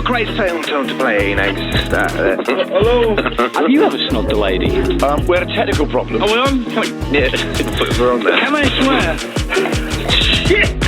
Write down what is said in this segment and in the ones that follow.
great tone to play, you know. Hello? Have you ever snogged a lady? We had a technical problem. Are we on? Yeah, we're on there. Can I swear? Shit!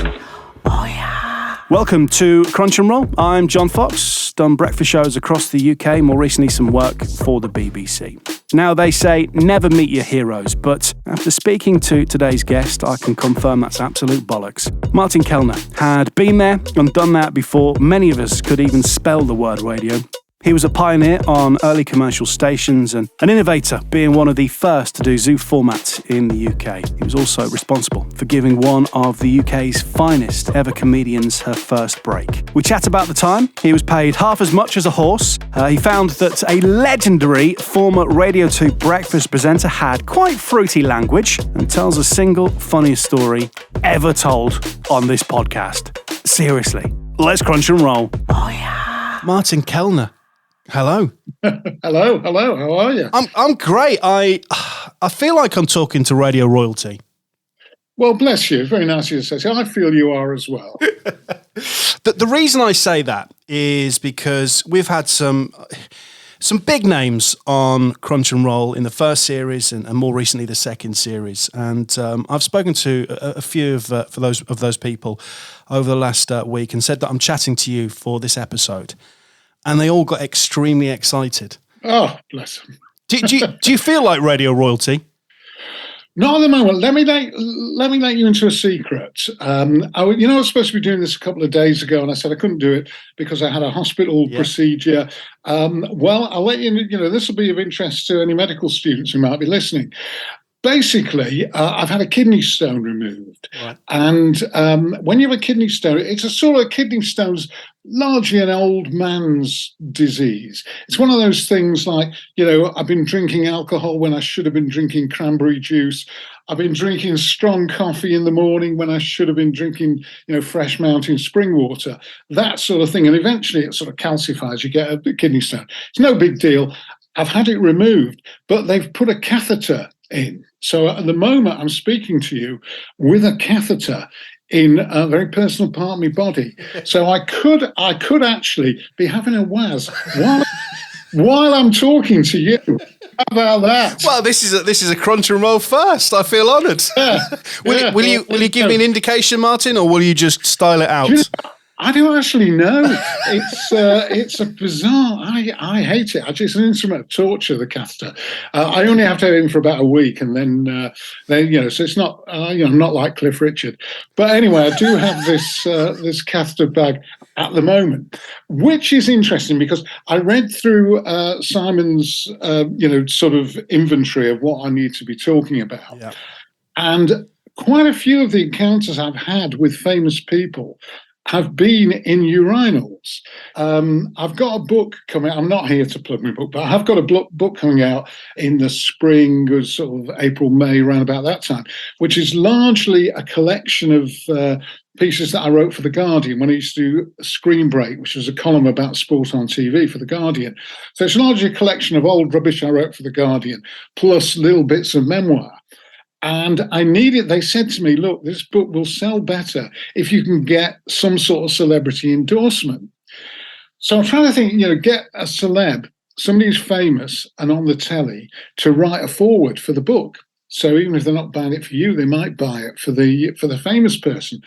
Welcome to Crunch and Roll. I'm John Fox, done breakfast shows across the UK, more recently some work for the BBC. Now they say never meet your heroes, but after speaking to today's guest, I can confirm that's absolute bollocks. Martin Kelner had been there and done that before many of us could even spell the word radio. He was a pioneer on early commercial stations and an innovator, being one of the first to do zoo formats in the UK. He was also responsible for giving one of the UK's finest ever comedians her first break. We chat about the time he was paid half as much as a horse. He found that a legendary former Radio 2 breakfast presenter had quite fruity language and tells a single funniest story ever told on this podcast. Seriously, let's crunch and roll. Oh yeah. Martin Kelner. Hello. Hello. How are you? I'm great. I feel like I'm talking to radio royalty. Well, bless you. Very nice of you to say so. I feel you are as well. The reason I say that is because we've had some big names on Crunch and Roll in the first series and more recently the second series. And I've spoken to a few of those people over the last week and said that I'm chatting to you for this episode. And they all got extremely excited. Oh, bless them. Do you feel like radio royalty? Not at the moment. Let me let you into a secret. I was supposed to be doing this a couple of days ago, and I said I couldn't do it because I had a hospital procedure. Well, I'll let you know. This will be of interest to any medical students who might be listening. Basically, I've had a kidney stone removed. Right. And when you have a kidney stone, it's a sort of kidney stone's largely an old man's disease. It's one of those things like, I've been drinking alcohol when I should have been drinking cranberry juice. I've been drinking strong coffee in the morning when I should have been drinking, fresh mountain spring water, that sort of thing. And eventually it sort of calcifies. You get a kidney stone. It's no big deal. I've had it removed, but they've put a catheter in. So at the moment I'm speaking to you with a catheter in a very personal part of my body. So I could actually be having a waz while I'm talking to you. How about that? Well, this is a Crunch and Roll first. I feel honoured. Yeah. Will you give me an indication, Martin, or will you just style it out? I don't actually know. It's a bizarre. I hate it. It's an instrument of torture. The catheter. I only have to have it in for about a week, and then so it's not not like Cliff Richard. But anyway, I do have this catheter bag at the moment, which is interesting because I read through Simon's sort of inventory of what I need to be talking about, and quite a few of the encounters I've had with famous people have been in urinals. I've got a book coming out. I'm not here to plug my book, but I have got a book coming out in the spring, or sort of April, May, around about that time, which is largely a collection of pieces that I wrote for The Guardian when I used to do Screen Break, which was a column about sport on TV for The Guardian. So it's largely a collection of old rubbish I wrote for The Guardian, plus little bits of memoir. And I needed, they said to me, look, this book will sell better if you can get some sort of celebrity endorsement. So I'm trying to think, get a celeb, somebody who's famous and on the telly, to write a foreword for the book. So even if they're not buying it for you, they might buy it for the famous person.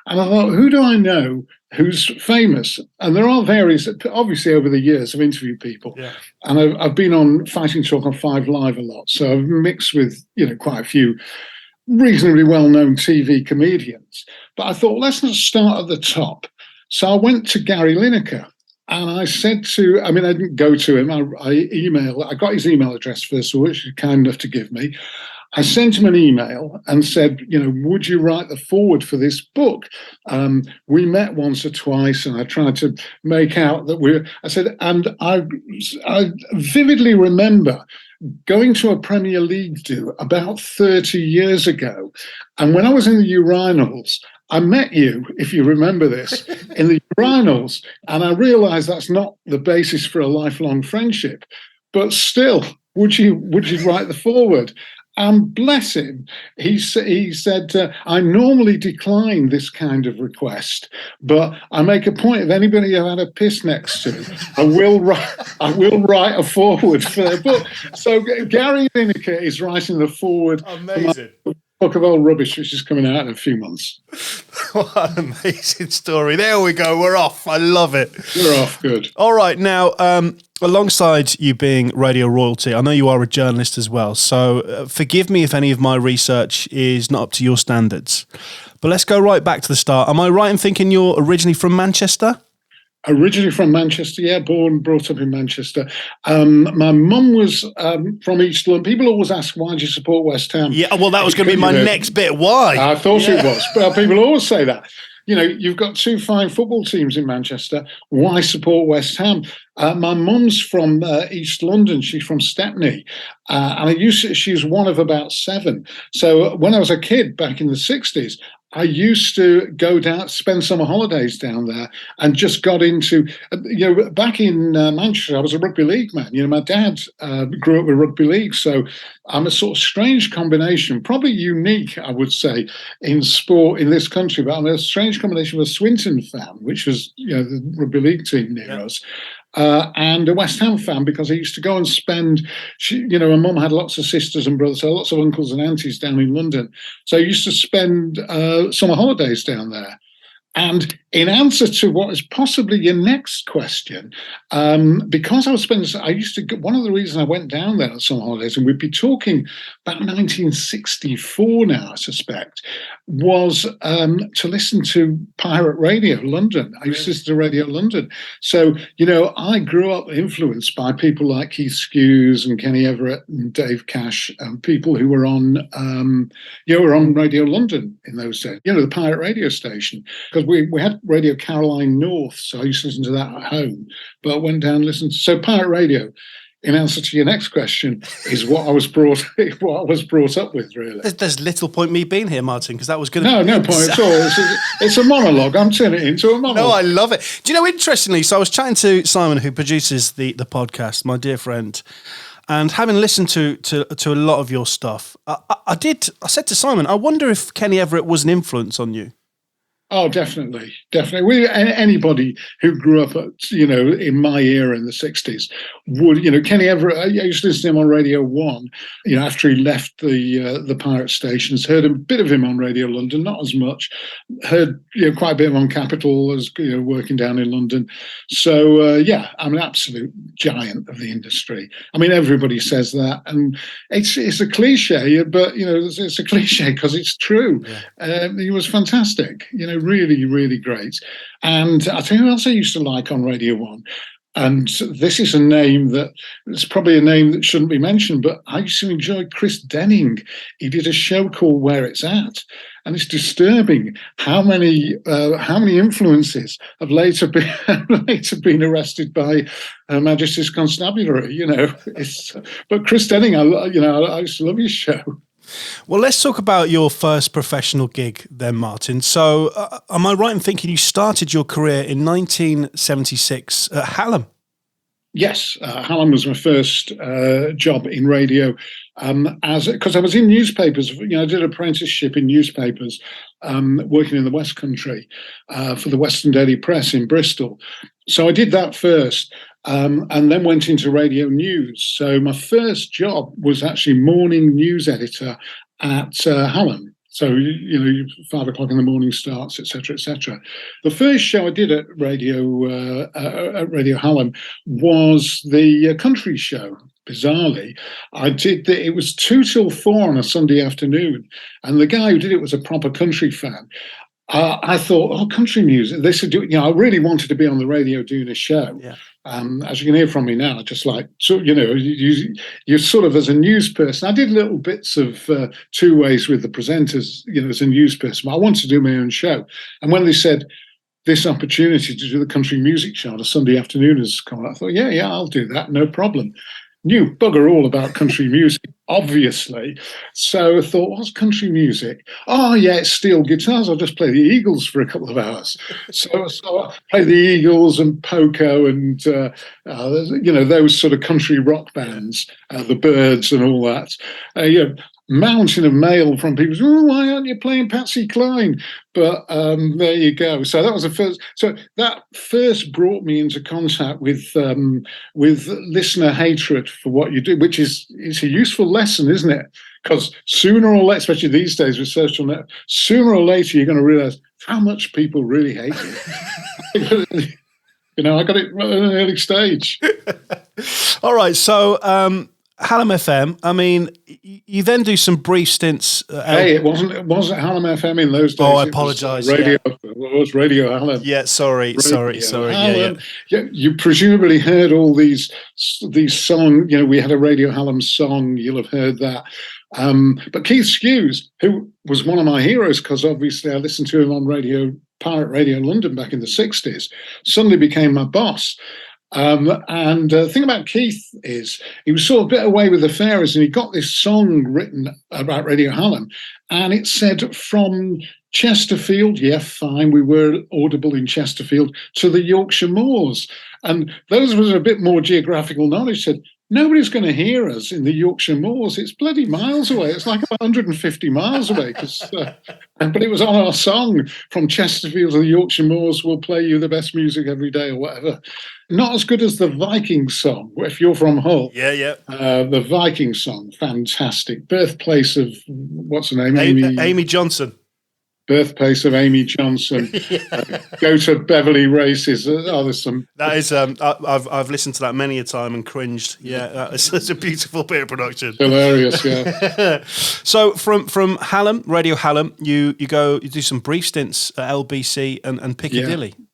And I thought, who do I know who's famous? And there are various, obviously over the years I've interviewed people. Yeah. And I've been on Fighting Talk on 5 Live a lot. So I've mixed with, quite a few reasonably well-known TV comedians. But I thought, let's not start at the top. So I went to Gary Lineker and I said I didn't go to him. I got his email address first of all, which he was kind enough to give me. I sent him an email and said, would you write the foreword for this book? We met once or twice and I tried to make out that I said, and I vividly remember going to a Premier League do about 30 years ago. And when I was in the urinals, I met you, if you remember this, in the urinals. And I realized that's not the basis for a lifelong friendship. But still, would you write the foreword? And bless him, he said, I normally decline this kind of request, but I make a point of anybody I've had a piss next to, I will write a foreword for their book. So Gary Lineker is writing the foreword. Amazing. Book of old rubbish, which is coming out in a few months. What an amazing story. There we go. We're off. I love it. We're off. Good. All right. Now, alongside you being radio royalty, I know you are a journalist as well. So forgive me if any of my research is not up to your standards. But let's go right back to the start. Am I right in thinking you're originally from Manchester? Originally from Manchester, yeah, born, brought up in Manchester. My mum was from East London. People always ask, why do you support West Ham? Yeah, well, that was going to be my next bit. Why? I thought it was. But people always say that. You've got two fine football teams in Manchester. Why support West Ham? My mum's from East London. She's from Stepney. And she was one of about 7. So when I was a kid back in the 60s, I used to go down, spend summer holidays down there, and just got into, back in Manchester, I was a rugby league man. My dad grew up with rugby league, so I'm a sort of strange combination, probably unique, I would say, in sport in this country, but I'm a strange combination of a Swinton fan, which was, the rugby league team near us. And a West Ham fan, because I used to go and spend, my mum had lots of sisters and brothers, so lots of uncles and aunties down in London. So I used to spend summer holidays down there. And in answer to what is possibly your next question, because I used to, one of the reasons I went down there on summer holidays, and we'd be talking about 1964 now, I suspect, was to listen to Pirate Radio London. I used to listen to Radio London. So, I grew up influenced by people like Keith Skews and Kenny Everett and Dave Cash, and people who were on, were on Radio London in those days, the Pirate Radio station. Because we had Radio Caroline North, so I used to listen to that at home, but I went down and listened to, so Pirate Radio, in answer to your next question, is what I was brought up with, really. There's little point me being here, Martin, because that was going to... No point at all. It's a monologue. I'm turning it into a monologue. No, I love it. Do you know, interestingly, so I was chatting to Simon, who produces the podcast, my dear friend, and having listened to a lot of your stuff, I said to Simon, I wonder if Kenny Everett was an influence on you. Oh, definitely. Anybody who grew up, in my era in the 60s would, Kenny Everett, I used to listen to him on Radio 1, after he left the pirate stations, heard a bit of him on Radio London, not as much, heard, quite a bit of him on Capital as, working down in London. So, I'm an absolute giant of the industry. I mean, everybody says that, and it's a cliche, but, it's a cliche because it's true. Yeah. He was fantastic, really, really great. And I tell you who else I used to like on Radio 1. And this is a name that, it's probably a name that shouldn't be mentioned, but I used to enjoy Chris Denning. He did a show called Where It's At. And it's disturbing how many influences have later been arrested by Her Majesty's Constabulary, But Chris Denning, I used to love his show. Well, let's talk about your first professional gig then, Martin. So am I right in thinking you started your career in 1976 at Hallam? Yes, Hallam was my first job in radio, because I was in newspapers. I did an apprenticeship in newspapers, working in the West Country for the Western Daily Press in Bristol. So I did that first. And then went into radio news. So my first job was actually morning news editor at Hallam. So, 5 o'clock in the morning starts, etc., etc. The first show I did at Radio Hallam was the country show. Bizarrely, I did it was 2 till 4 on a Sunday afternoon, and the guy who did it was a proper country fan. I thought, country music. This would do. I really wanted to be on the radio doing a show. Yeah. As you can hear from me now, just like, so, you're sort of as a news person. I did little bits of 2 ways with the presenters, as a news person. But I wanted to do my own show. And when they said this opportunity to do the country music show on a Sunday afternoon has come, I thought, yeah, I'll do that, no problem. Knew bugger all about country music, obviously. So I thought, what's country music? Oh, yeah, it's steel guitars. I'll just play the Eagles for a couple of hours. So I play the Eagles and Poco and, those sort of country rock bands, the Byrds and all that. mountain of mail from people. Oh, why aren't you playing Patsy Cline? But there you go. So that was the first. So that first brought me into contact with listener hatred for what you do, which is it's a useful lesson, isn't it? Because sooner or later, especially these days with social networks, sooner or later you're going to realise how much people really hate you. I got it at an early stage. All right, so Hallam FM. I mean, you then do some brief stints. Hey, it wasn't Hallam FM in those days. Oh, I apologise. Radio, it was Radio Hallam. Yeah, sorry. Hallam. Yeah, you presumably heard all these songs. We had a Radio Hallam song. You'll have heard that. But Keith Skews, who was one of my heroes, because obviously I listened to him on Pirate Radio London back in the 60s, suddenly became my boss. And the thing about Keith is he was sort of a bit away with the fairies, and he got this song written about Radio Hallam, and it said from Chesterfield, yeah, fine, we were audible in Chesterfield, to the Yorkshire Moors. And those was a bit more geographical knowledge. Said, nobody's going to hear us in the Yorkshire Moors. It's bloody miles away. It's like 150 miles away. But it was on our song, from Chesterfield to the Yorkshire Moors, we'll play you the best music every day, or whatever. Not as good as the Viking song, if you're from Hull. Yeah. The Viking song, fantastic. Birthplace of, what's her name? Amy Johnson. Birthplace of Amy Johnson. Go to Beverley Races. There's some. That is. I've listened to that many a time and cringed. Yeah, that's a beautiful bit of production. Hilarious. Yeah. So from Hallam, Radio Hallam, you do some brief stints at LBC and Piccadilly. Yeah.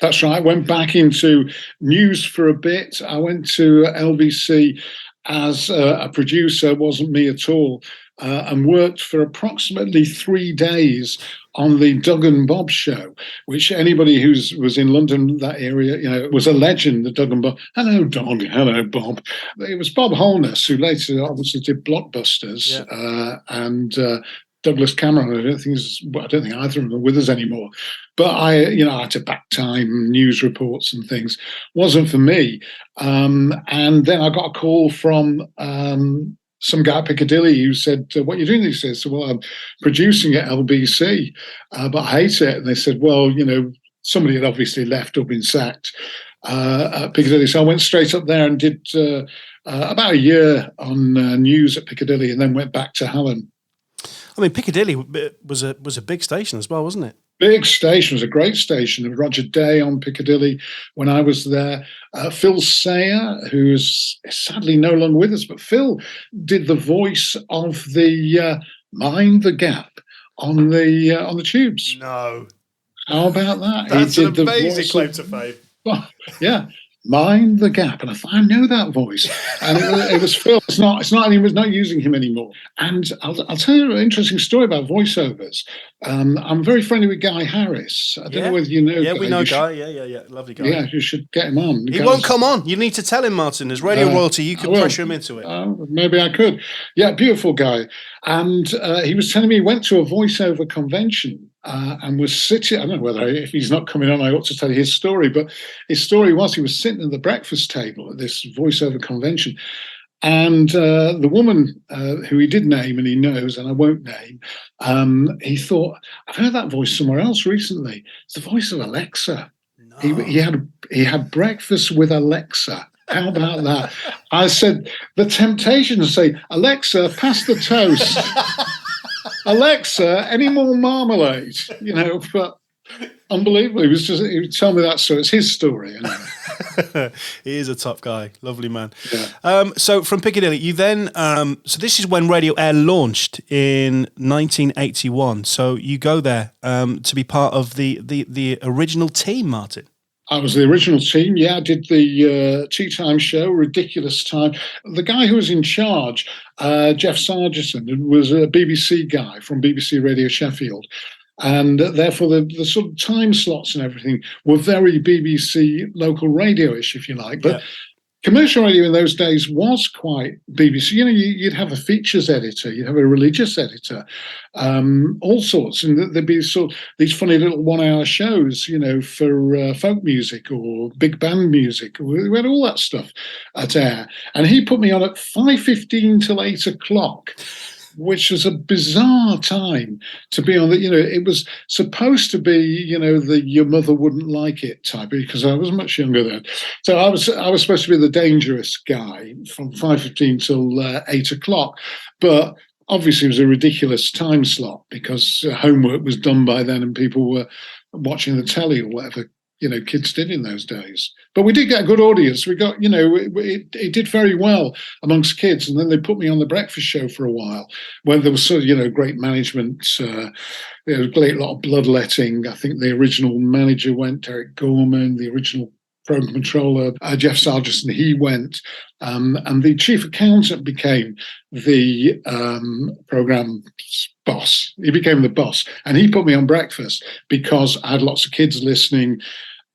That's right. I went back into news for a bit. I went to LBC as a producer, wasn't me at all, and worked for approximately 3 days on the Doug and Bob show, which anybody who was in London, that area, it was a legend, the Doug and Bob. Hello, Doug. Hello, Bob. It was Bob Holness, who later obviously did Blockbusters, and Douglas Cameron. I don't think either of them are with us anymore. But I had to back time news reports and things. Wasn't for me. And then I got a call from some guy at Piccadilly who said, "What are you doing these days?" So, well, I'm producing at LBC, but I hate it. And they said, well, somebody had obviously left or been sacked at Piccadilly. So I went straight up there and did about a year on news at Piccadilly, and then went back to Hallam. I mean, Piccadilly was a big station as well, wasn't it? Big station. It was a great station. Roger Day on Piccadilly when I was there. Phil Sayer, who's sadly no longer with us, but Phil did the voice of the Mind the Gap on the tubes. No. How about that? That's an amazing claim to fame. Yeah. Mind the Gap, and I know that voice, and it was Phil. It's not. He was not using him anymore. And I'll tell you an interesting story about voiceovers. I'm very friendly with Guy Harris. I don't know whether you know. Yeah, Guy. we know Guy. Yeah, lovely guy. Yeah, you should get him on. He won't come on. You need to tell him, Martin. As radio royalty, you can pressure him into it. Maybe I could. Yeah, beautiful guy. And he was telling me he went to a voiceover convention. And was sitting, I don't know if he's not coming on, I ought to tell you his story, but his story was he was sitting at the breakfast table at this voiceover convention, and the woman who he did name, and he knows, and I won't name, he thought, I've heard that voice somewhere else recently. It's the voice of Alexa. No. He had breakfast with Alexa. How about that? I said, the temptation to say, Alexa, pass the toast. Alexa, any more marmalade? But unbelievable. He would tell me that story. It's his story. He is a top guy. Lovely man. Yeah. So from Piccadilly, you then, so this is when Radio Air launched in 1981. So you go there to be part of the original team, Martin. I was the original team. Yeah, I did the tea time show, Ridiculous Time. The guy who was in charge, Jeff Sargison, was a BBC guy from BBC Radio Sheffield. And therefore, the sort of time slots and everything were very BBC local radio-ish, if you like. But commercial radio in those days was quite BBC. You'd have a features editor, you'd have a religious editor, all sorts, and there'd be sort of these funny little 1 hour shows, for folk music or big band music. We had all that stuff at Air, and he put me on at 5:15 till 8 o'clock. which was a bizarre time to be on. It was supposed to be, the your mother wouldn't like it type, because I was much younger then. So I was supposed to be the dangerous guy from 5:15 till 8 o'clock, but obviously it was a ridiculous time slot because homework was done by then and people were watching the telly or whatever kids did in those days. But we did get a good audience. We got, it did very well amongst kids. And then they put me on the breakfast show for a while, where there was sort of, great management. There was a great lot of bloodletting. I think the original manager went, Derek Gorman, the original program controller, Jeff Sargent, he went. And the chief accountant became the program boss. He became the boss. And he put me on breakfast because I had lots of kids listening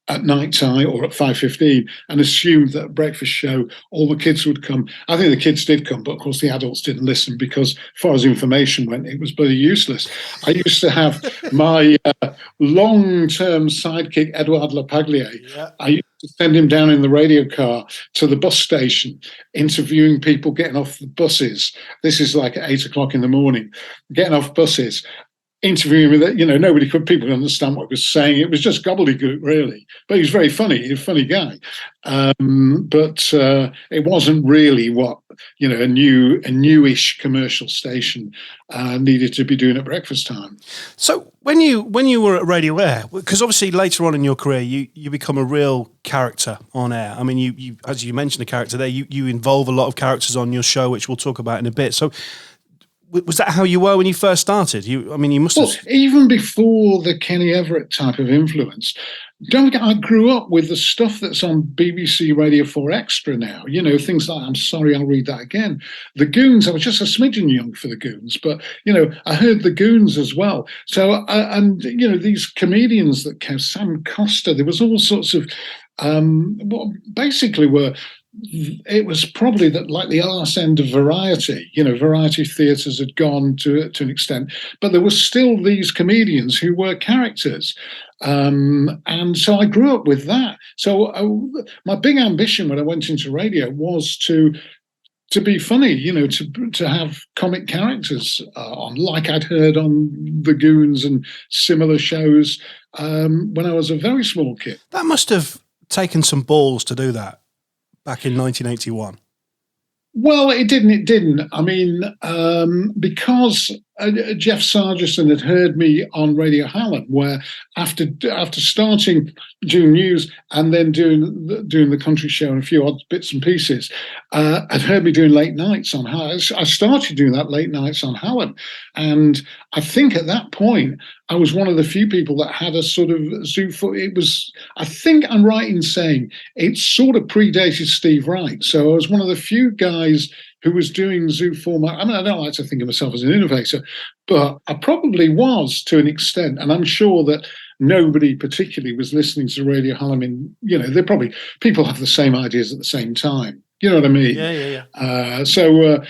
at night time or at 5:15 and assumed that breakfast show all the kids would come. I think the kids did come, but of course the adults didn't listen because as far as information went, it was bloody useless. I used to have my long-term sidekick, Edouard Lapaglie. Yeah. I used to send him down in the radio car to the bus station, interviewing people getting off the buses. This is like at 8 o'clock in the morning, getting off buses, interviewing with it, people could understand what he was saying. It was just gobbledygook, really. But he was very funny. He was a funny guy. But it wasn't really what a newish commercial station needed to be doing at breakfast time. So when you were at Radio Air, because obviously later on in your career you become a real character on air. I mean, you as you mentioned a character there, you involve a lot of characters on your show, which we'll talk about in a bit. So was that how you were when you first started? You must have... Well, even before the Kenny Everett type of influence, don't forget, I grew up with the stuff that's on BBC Radio 4 Extra now. Things like I'm Sorry, I'll Read That Again. The Goons, I was just a smidgen young for the Goons, but, I heard the Goons as well. So, these comedians that came, Sam Costa, there was all sorts of, basically were... It was probably like the arse end of variety. Variety theatres had gone to an extent, but there were still these comedians who were characters. And so I grew up with that. So my big ambition when I went into radio was to be funny, to have comic characters on, like I'd heard on The Goons and similar shows when I was a very small kid. That must have taken some balls to do that back in 1981. Well, it didn't. I mean, because Jeff Sargent had heard me on Radio Hallam, where after starting doing news and then doing the country show and a few odd bits and pieces, had heard me doing late nights on Hallam. I started doing that late nights on Hallam, and I think at that point I was one of the few people that had a sort of zoo. It was, I think I'm right in saying, it sort of predated Steve Wright. So I was one of the few guys who was doing zoo format. I mean, I don't like to think of myself as an innovator, but I probably was to an extent. And I'm sure that nobody particularly was listening to Radio Hallam they're probably, people have the same ideas at the same time. You know what I mean? Yeah. So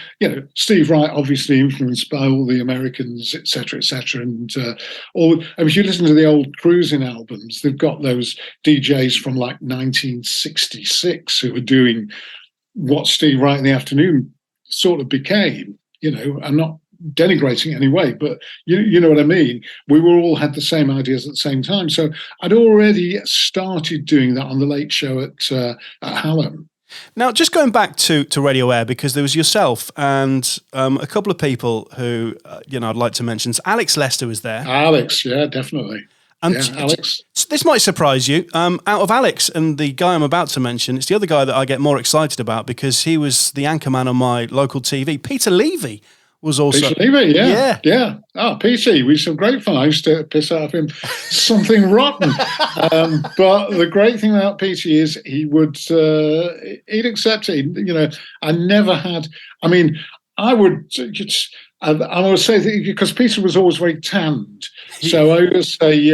Steve Wright obviously influenced by all the Americans, et cetera, and if you listen to the old cruising albums, they've got those DJs from like 1966 who were doing what Steve Wright in the afternoon sort of became. I'm not denigrating it anyway, but you know what I mean. We were all had the same ideas at the same time. So I'd already started doing that on the Late Show at Hallam. Now, just going back to Radio Air, because there was yourself and a couple of people who, I'd like to mention. So Alex Lester was there. Alex, yeah, definitely. And Alex. This might surprise you. Out of Alex and the guy I'm about to mention, it's the other guy that I get more excited about because he was the anchorman on my local TV. Peter Levy was also... Peter Levy, yeah. Oh, PC, we had some great fun. I used to piss out of him something rotten. But the great thing about Peter is he'd accept it. I never had... I mean, I would say that because Peter was always very tanned. So I would say,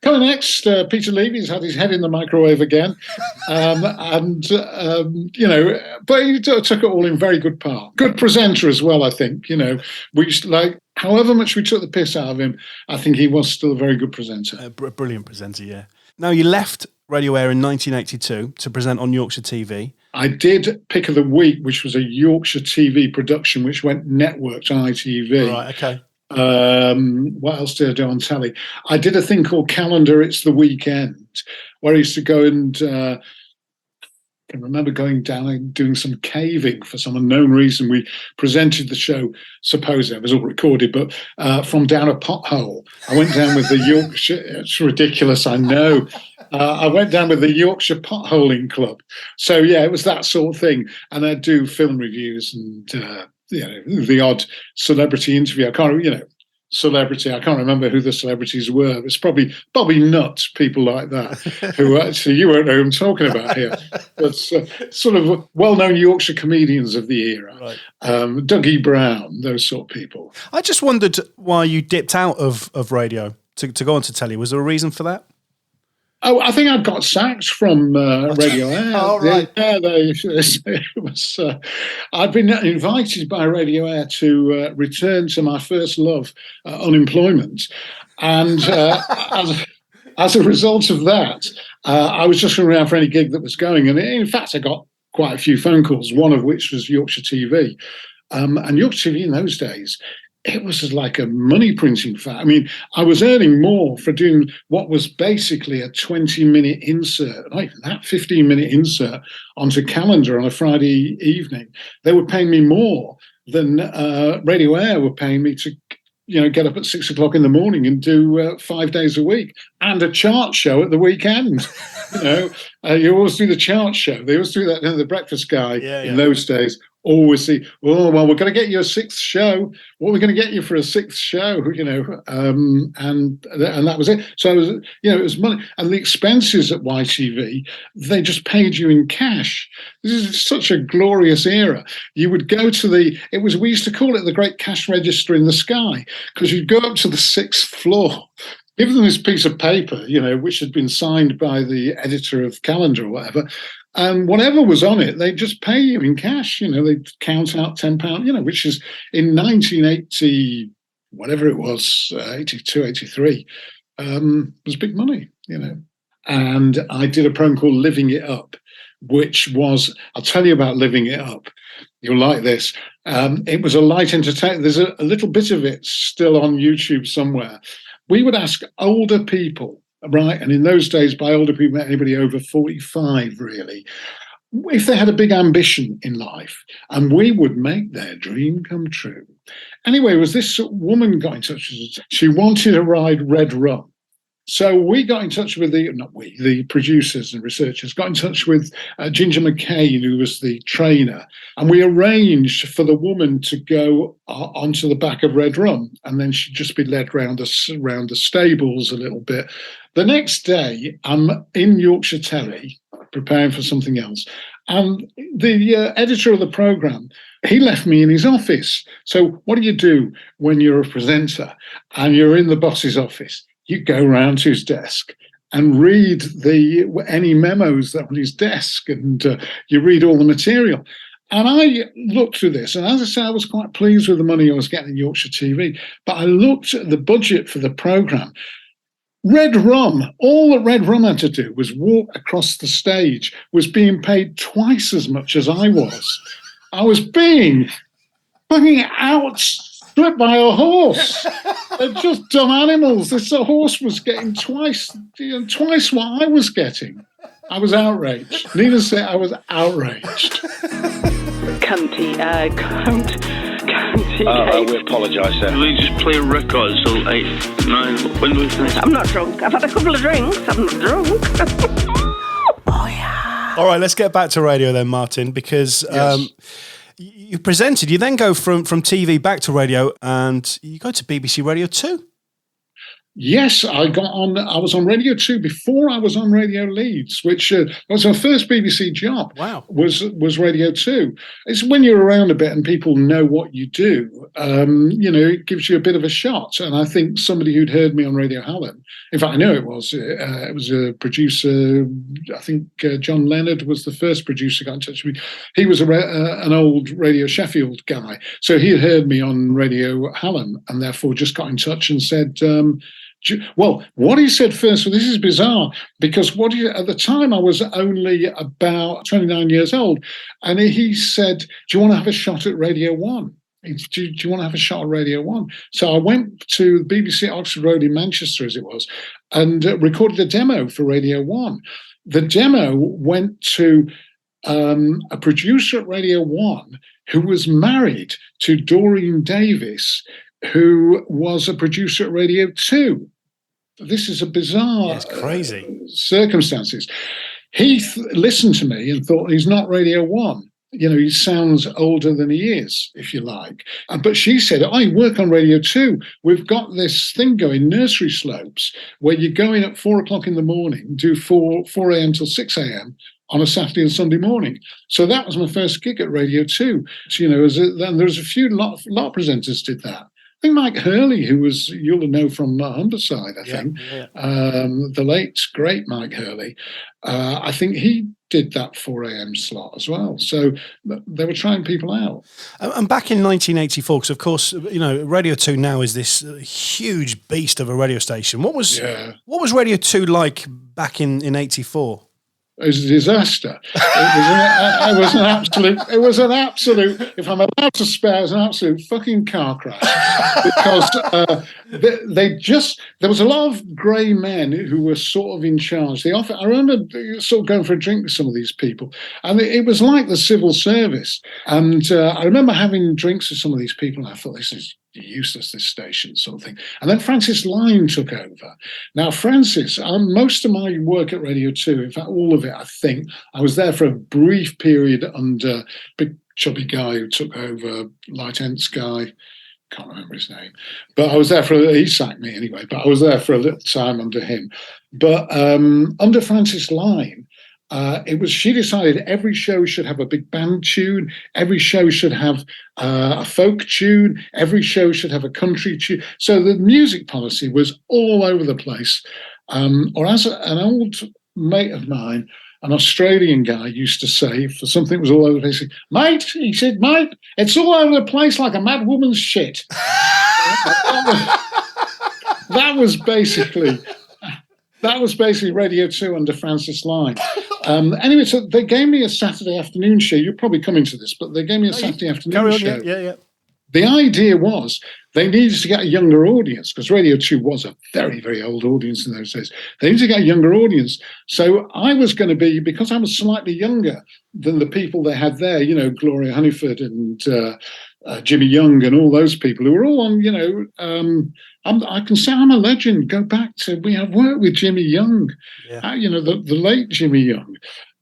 coming next, Peter Levy's had his head in the microwave again. But he took it all in very good part. Good presenter as well, I think. We used to, however much we took the piss out of him, I think he was still a very good presenter. A brilliant presenter, yeah. Now, you left Radio Air in 1982 to present on Yorkshire TV. I did Pick of the Week, which was a Yorkshire TV production, which went networked on ITV. Right, okay. What else did I do on telly? I did a thing called Calendar It's the Weekend, where I used to go and I can remember going down and doing some caving for some unknown reason. We presented the show, supposedly, it was all recorded, but from down a pothole. I went down with the Yorkshire, it's ridiculous, I know. I went down with the Yorkshire Potholing Club. So, yeah, it was that sort of thing. And I'd do film reviews and, the odd celebrity interview. I can't remember who the celebrities were. It's probably nuts, people like that, who actually, you won't know who I'm talking about here. But sort of well-known Yorkshire comedians of the era. Right. Dougie Brown, those sort of people. I just wondered why you dipped out of radio to go on to telly. Was there a reason for that? Oh, I think I got sacked from Radio Air. Oh, right. Yeah, I'd been invited by Radio Air to return to my first love, unemployment. And as a result of that, I was just around for any gig that was going. And in fact, I got quite a few phone calls, one of which was Yorkshire TV. And Yorkshire TV in those days, it was like a money printing fact. I mean, I was earning more for doing what was basically a 20-minute insert, not even that, 15-minute insert onto Calendar on a Friday evening. They were paying me more than Radio Air were paying me to, get up at 6 o'clock in the morning and do 5 days a week and a chart show at the weekend. You always do the chart show. They always do that. The breakfast guy in those days always see, we're going to get you a sixth show. What are we going to get you for a sixth show? And that was it. So it was money, and the expenses at YTV, they just paid you in cash. This is such a glorious era. You would go to we used to call it the Great Cash Register in the Sky, because you'd go up to the 6th floor, give them this piece of paper, which had been signed by the editor of Calendar or whatever. And whatever was on it, they'd just pay you in cash. They'd count out £10, which is in 1980, whatever it was, 82, 83, was big money, And I did a program called Living It Up, which was, I'll tell you about Living It Up. You'll like this. It was a light entertainment. There's a little bit of it still on YouTube somewhere. We would ask older people, right, and in those days, by older people, anybody over 45, really, if they had a big ambition in life, and we would make their dream come true. Anyway, was this woman got in touch with us. She wanted to ride Red Rum. So we got in touch with the producers and researchers got in touch with Ginger McCain, who was the trainer, and we arranged for the woman to go onto the back of Red Rum, and then she'd just be led around the stables a little bit. The next day, I'm in Yorkshire Telly, preparing for something else, and the editor of the programme, he left me in his office. So what do you do when you're a presenter and you're in the boss's office? You go round to his desk and read any memos that are on his desk, and you read all the material. And I looked through this, and as I said, I was quite pleased with the money I was getting in Yorkshire TV, but I looked at the budget for the programme. Red Rum, all that Red Rum had to do was walk across the stage, was being paid twice as much as I was. I was being fucking outstripped by a horse. They're just dumb animals. This horse was getting twice what I was getting. I was outraged. Needless to say, I was outraged. Cunty. We apologise, sir. We just play a record till 8, 9, when we finish. I'm not drunk. I've had a couple of drinks. I'm not drunk. Oh, yeah. All right, let's get back to radio then, Martin, because you presented. You then go from TV back to radio, and you go to BBC Radio 2. Yes, I was on Radio 2 before I was on Radio Leeds, which was my first BBC job. Wow. Was Radio 2. It's when you're around a bit and people know what you do, it gives you a bit of a shot. And I think somebody who'd heard me on Radio Hallam, in fact, I know it was a producer, I think John Leonard was the first producer who got in touch with me. He was an old Radio Sheffield guy. So he had heard me on Radio Hallam and therefore just got in touch and said, Well, what he said first, well, this is bizarre, because at the time I was only about 29 years old, and he said, do you want to have a shot at Radio 1? Do you want to have a shot at Radio 1? So I went to the BBC at Oxford Road in Manchester, as it was, and recorded a demo for Radio 1. The demo went to a producer at Radio 1 who was married to Doreen Davis, who was a producer at Radio 2. This is a bizarre it's crazy circumstances. He listened to me and thought, he's not Radio 1. He sounds older than he is, if you like. But she said, I work on Radio 2. We've got this thing going, Nursery Slopes, where you go in at 4 o'clock in the morning, do 4 a.m. till 6 a.m. on a Saturday and Sunday morning. So that was my first gig at Radio 2. So, and there was a lot of presenters did that. I think Mike Hurley, who was, you'll know from Humberside, I think, the late, great Mike Hurley, I think he did that 4 a.m. slot as well. So they were trying people out. And back in 1984, because of course, Radio 2 now is this huge beast of a radio station. What was Radio 2 like back in 84? It was a disaster. It was an absolute, if I'm allowed to spare, it was an absolute fucking car crash. Because there was a lot of grey men who were sort of in charge. I remember sort of going for a drink with some of these people, and it was like the civil service. And I remember having drinks with some of these people, and I thought, this is useless, this station, sort of thing. And then Francis Lyne took over. Now, Francis, most of my work at Radio 2, in fact, all of it, I think, I was there for a brief period under big chubby guy who took over, Light Ents guy, can't remember his name, but I was there he sacked me anyway, but I was there for a little time under him. But under Francis Lyne, she decided every show should have a big band tune, every show should have a folk tune, every show should have a country tune. So the music policy was all over the place. Or as an old mate of mine, an Australian guy, used to say, for something that was all over the place, mate, it's all over the place like a mad woman's shit. That was basically Radio 2 under Francis Lyne. Anyway, so they gave me a Saturday afternoon show. You're probably coming to this, but they gave me a Saturday afternoon show. Yeah. The idea was they needed to get a younger audience, because Radio 2 was a very, very old audience in those days. They needed to get a younger audience. So I was going to be, because I was slightly younger than the people they had there, Gloria Hunniford and Jimmy Young and all those people who were all on, I can say I'm a legend. Go back to, we have worked with Jimmy Young, the late Jimmy Young.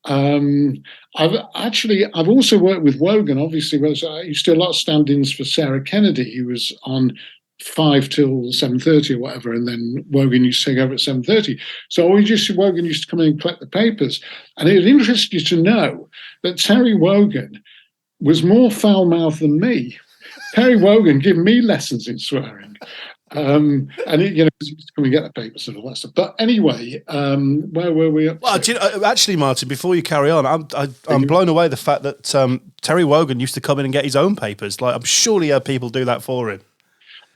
I've also worked with Wogan, obviously. I used to do a lot of stand-ins for Sarah Kennedy, who was on 5 till 7:30 or whatever, and then Wogan used to take over at 7:30. So Wogan used to come in and collect the papers. And it would interest you to know that Terry Wogan was more foul-mouthed than me. Terry Wogan gave me lessons in swearing. And he used to come and get the papers and all that stuff. But anyway, where were we up to? Actually, Martin, before you carry on, I'm blown away the fact that Terry Wogan used to come in and get his own papers. Like, I'm sure he had people do that for him.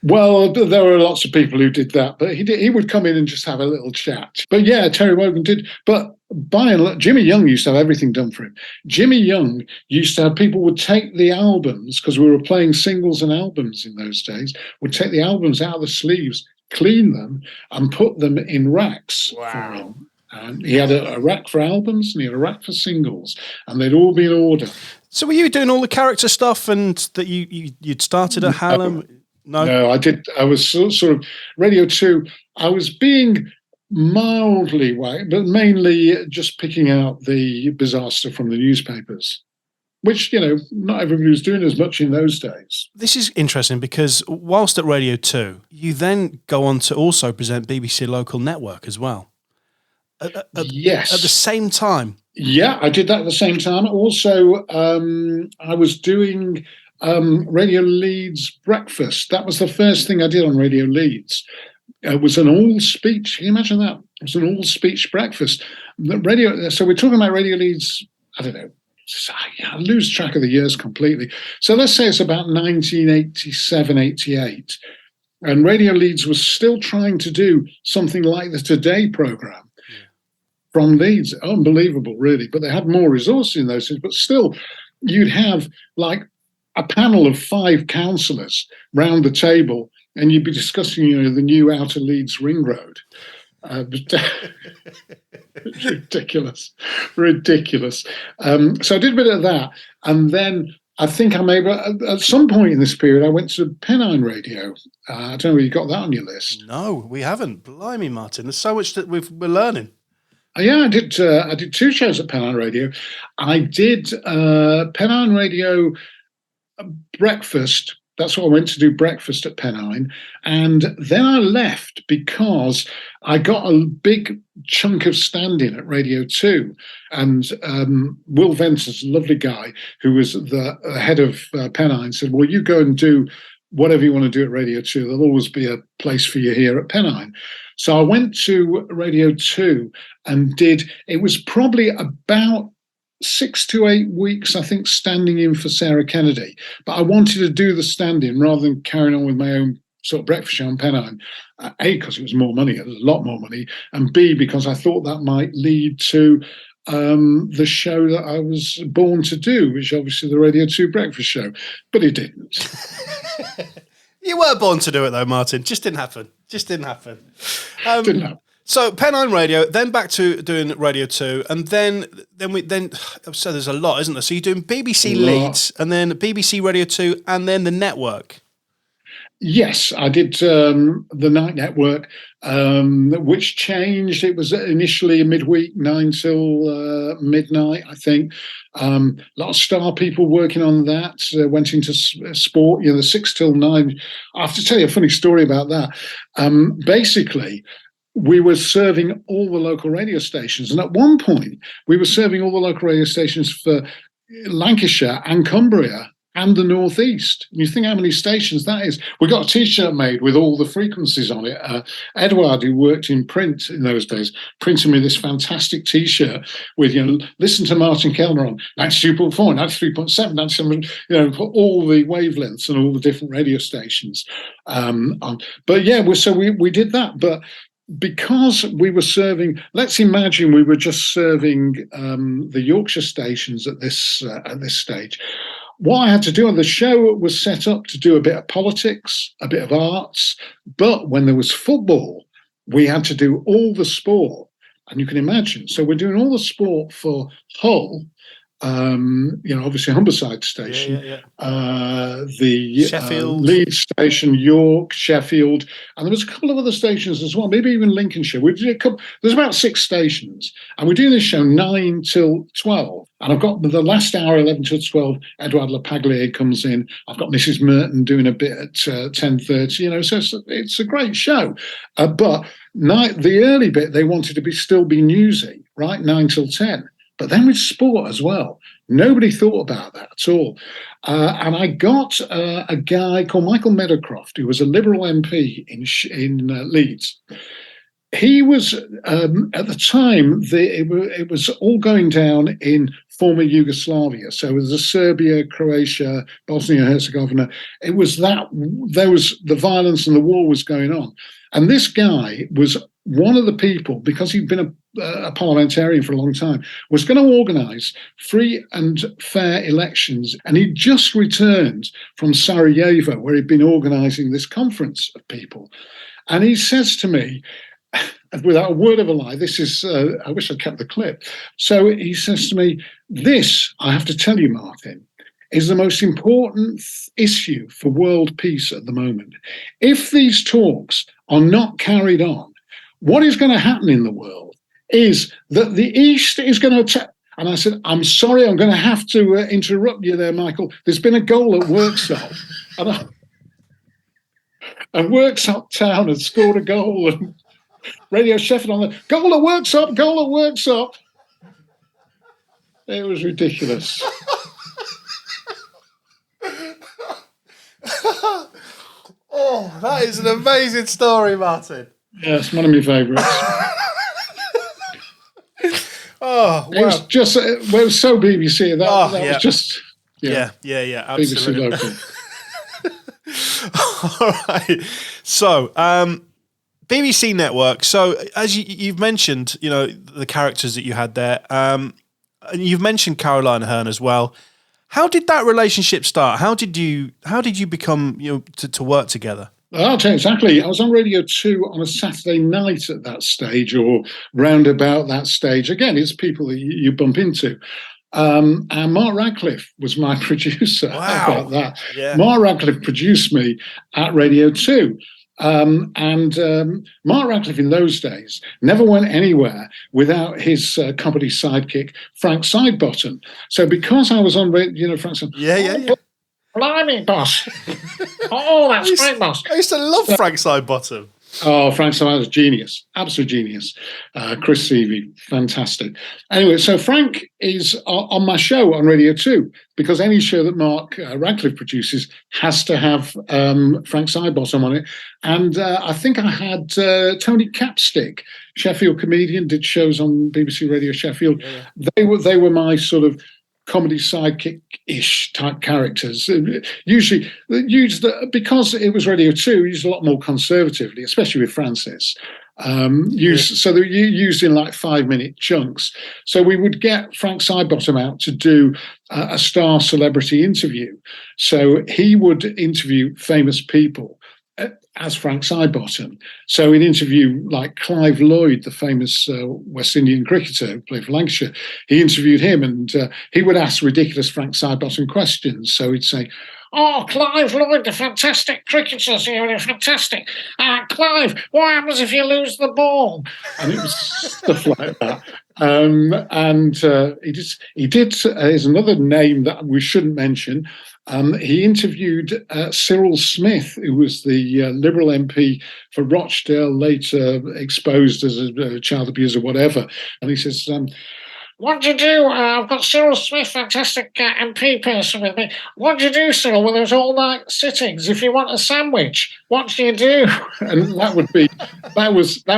Well, there were lots of people who did that, but he would come in and just have a little chat. But yeah, Terry Wogan did. But by and large, Jimmy Young used to have everything done for him. Jimmy Young used to have people would take the albums, because we were playing singles and albums in those days, would take the albums out of the sleeves, clean them, and put them in racks for him. And he had a rack for albums and he had a rack for singles, and they'd all be in order. So were you doing all the character stuff and that you'd started at Hallam? No, I did. I was sort of Radio 2. I was being mildly white, but mainly just picking out the bizarre stuff from the newspapers, which, not everybody was doing as much in those days. This is interesting because whilst at Radio 2, you then go on to also present BBC Local Network as well. Yes. At the same time. Yeah, I did that at the same time. Also, I was doing Radio Leeds Breakfast. That was the first thing I did on Radio Leeds. It was an all-speech. Can you imagine that? It was an all-speech breakfast. So we're talking about Radio Leeds, I don't know, I lose track of the years completely. So let's say it's about 1987, 88. And Radio Leeds was still trying to do something like the Today programme from Leeds. Unbelievable, really. But they had more resources in those things. But still, you'd have like a panel of 5 councillors round the table, and you'd be discussing, the new Outer Leeds Ring Road. Ridiculous. So I did a bit of that, and then I think at some point in this period I went to Pennine Radio. I don't know whether you got that on your list. No, we haven't. Blimey, Martin, there's so much that we're learning. Yeah, I did 2 shows at Pennine Radio. I did Pennine Radio breakfast. That's what I went to do, breakfast at Pennine. And then I left because I got a big chunk of stand-in at Radio 2. And Will Ventus, a lovely guy, who was the head of Pennine, said, well, you go and do whatever you want to do at Radio 2. There'll always be a place for you here at Pennine. So I went to Radio 2 and it was probably about 6 to 8 weeks, I think, standing in for Sarah Kennedy. But I wanted to do the stand-in rather than carrying on with my own sort of breakfast show on Pennine. A, because it was more money, it was a lot more money. And B, because I thought that might lead to the show that I was born to do, which obviously the Radio 2 breakfast show. But it didn't. You were born to do it though, Martin. Just didn't happen. Didn't happen. So Pennine Radio, then back to doing Radio 2, and then so there's a lot, isn't there? So you're doing BBC Leeds, and then BBC Radio 2, and then the network. Yes, I did the night network, which changed. It was initially midweek, 9 till midnight, I think. A lot of star people working on that. Went into sport, the 6 till 9. I have to tell you a funny story about that. Basically, we were serving all the local radio stations. And at one point, we were serving all the local radio stations for Lancashire and Cumbria and the North East. And you think how many stations that is. We got a T-shirt made with all the frequencies on it. Edouard, who worked in print in those days, printed me this fantastic T-shirt with, listen to Martin Kelner on 92.4, 93.7, 97, for all the wavelengths and all the different radio stations. But yeah, so we did that. But because we were serving, let's imagine we were just serving the Yorkshire stations at this stage. What I had to do on the show was set up to do a bit of politics, a bit of arts, but when there was football, we had to do all the sport. And you can imagine, so we're doing all the sport for Hull, obviously Humberside station, the Sheffield, Leeds station, York, Sheffield, and there was a couple of other stations as well, maybe even Lincolnshire. We did there's about 6 stations, and we're doing this show 9 till 12. And I've got the last hour, 11 till 12, Edouard Lapaglie comes in. I've got Mrs. Merton doing a bit at 10:30, so it's a great show. But the early bit, they wanted to still be newsy, right, 9 till 10. But then with sport as well, nobody thought about that at all. And I got a guy called Michael Meadowcroft, who was a Liberal MP in Leeds. He was, at the time, it was all going down in former Yugoslavia. So it was Serbia, Croatia, Bosnia-Herzegovina. It was the violence and the war was going on. And this guy was one of the people, because he'd been a parliamentarian for a long time, was going to organise free and fair elections. And he'd just returned from Sarajevo, where he'd been organising this conference of people. And he says to me, without a word of a lie, this is, I wish I'd kept the clip. So he says to me, this, I have to tell you, Martin, is the most important issue for world peace at the moment. If these talks are not carried on, what is going to happen in the world is that the East is going to attack. And I said, I'm sorry, I'm going to have to interrupt you there, Michael. There's been a goal at Worksop. And Worksop Town had scored a goal. And Radio Sheffield on the goal at Worksop. It was ridiculous. Oh, that is an amazing story, Martin. Yeah, it's one of my favourites. Oh, wow. It was just, it was so BBC. That was just, yeah, absolutely. BBC local. All right. So, BBC Network. So, as you've mentioned, the characters that you had there, and you've mentioned Caroline Aherne as well. How did that relationship start? How did you become to work together? I'll tell you exactly. I was on Radio 2 on a Saturday night at that stage, or round about that stage. Again, it's people that you bump into. And Mark Radcliffe was my producer. Wow. How about that? Yeah. Mark Radcliffe produced me at Radio 2. Mark Radcliffe in those days never went anywhere without his comedy sidekick, Frank Sidebottom. So because I was on, Frank said, Yeah. Blimey, boss. Oh, that's great, boss. I used to love Frank Sidebottom. Oh, Frank Sidebottom was genius, absolute genius. Chris Seavey, fantastic. Anyway, so Frank is on my show on Radio 2 because any show that Mark Radcliffe produces has to have Frank Sidebottom on it. And I think I had Tony Capstick, Sheffield comedian, did shows on BBC Radio Sheffield. Yeah. They were my sort of comedy sidekick-ish type characters. Usually, because it was Radio 2, used a lot more conservatively, especially with Francis. So they're used in like 5-minute chunks. So we would get Frank Sidebottom out to do a star celebrity interview. So he would interview famous people as Frank Sidebottom. So he'd interview like Clive Lloyd, the famous West Indian cricketer who played for Lancashire. He interviewed him, and he would ask ridiculous Frank Sidebottom questions. So he'd say, "Oh, Clive Lloyd, the fantastic cricketers here, they're fantastic. Clive, what happens if you lose the ball?" And it was stuff like that. He did. There's another name that we shouldn't mention. He interviewed Cyril Smith, who was the Liberal MP for Rochdale, later exposed as a child abuser, whatever. And he says, "What do you do? I've got Cyril Smith, fantastic MP person with me. What do you do, Cyril, when there's all-night sittings? If you want a sandwich, what do you do?" And that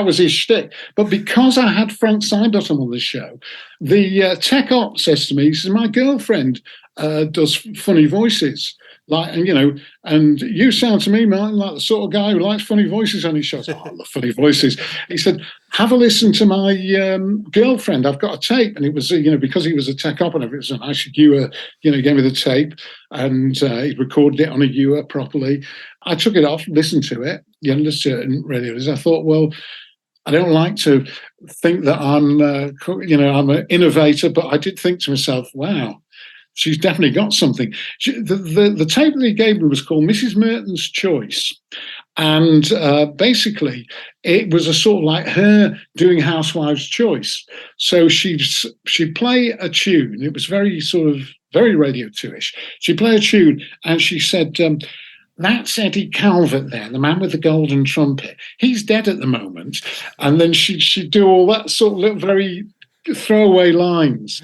was his shtick. But because I had Frank Sidebottom on the show, the tech op says to me, he says, "My girlfriend does funny voices. And you sound to me, Martin, like the sort of guy who likes funny voices on his shows." "Oh, I love funny voices." He said, "Have a listen to my girlfriend. I've got a tape." And it was, because he was a tech op and it was a nice Ewer, gave me the tape, and he recorded it on a Ewer properly. I took it off, listened to it, listened to it in radios. I thought, well, I don't like to think that I'm an innovator, but I did think to myself, wow, she's definitely got something. The tape that he gave me was called Mrs. Merton's Choice. And basically, it was a sort of like her doing Housewives' Choice. So she'd play a tune. It was very Radio 2-ish. She'd play a tune and she said, "That's Eddie Calvert there, the man with the golden trumpet. He's dead at the moment." And then she'd do all that sort of little very throwaway lines.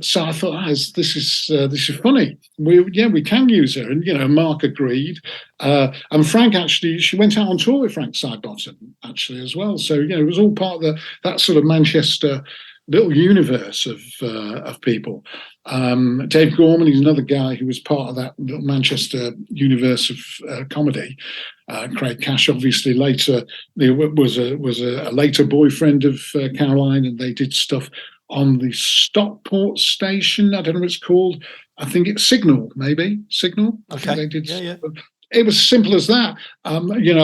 So I thought, this is funny. We can use her, and Mark agreed. And Frank she went out on tour with Frank Sidebottom actually as well. So it was all part of that sort of Manchester little universe of people. Dave Gorman, he's another guy who was part of that little Manchester universe of comedy. Craig Cash, obviously, later was a later boyfriend of Caroline, and they did stuff on the Stockport station. I don't know what it's called. I think it's Signal, maybe Signal. Okay. They did. Yeah. It was simple as that. I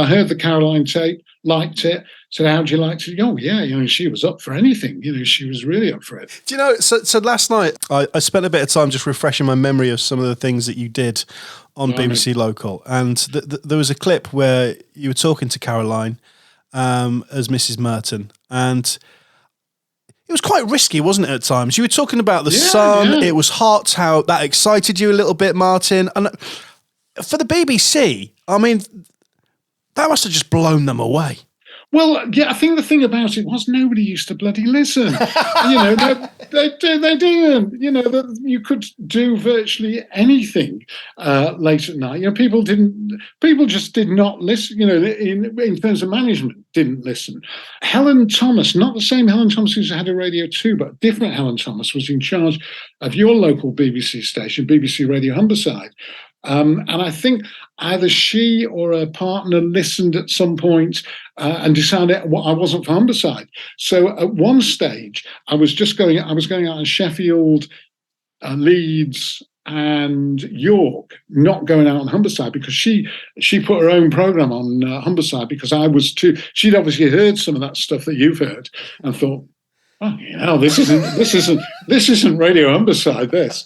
heard the Caroline tape, liked it. Said, "How'd you like to?" "Oh, yeah, she was up for anything. She was really up for it." Do you know, so last night I spent a bit of time just refreshing my memory of some of the things that you did on BBC Local. And there was a clip where you were talking to Caroline as Mrs. Merton. And it was quite risky, wasn't it, at times? You were talking about the sun. Yeah. It was hot. How that excited you a little bit, Martin. And for the BBC, I mean, that must have just blown them away. Well, yeah, I think the thing about it was nobody used to bloody listen. They didn't. You could do virtually anything late at night. People just did not listen. In terms of management, didn't listen. Helen Thomas, not the same Helen Thomas who's had a Radio 2, but different Helen Thomas, was in charge of your local BBC station, BBC Radio Humberside. And I think either she or her partner listened at some point and decided I wasn't for Humberside. So at one stage, I was going out in Sheffield, Leeds, and York, not going out on Humberside, because she put her own program on Humberside, because I was too. She'd obviously heard some of that stuff that you've heard and thought, oh, this isn't Radio Humberside. This.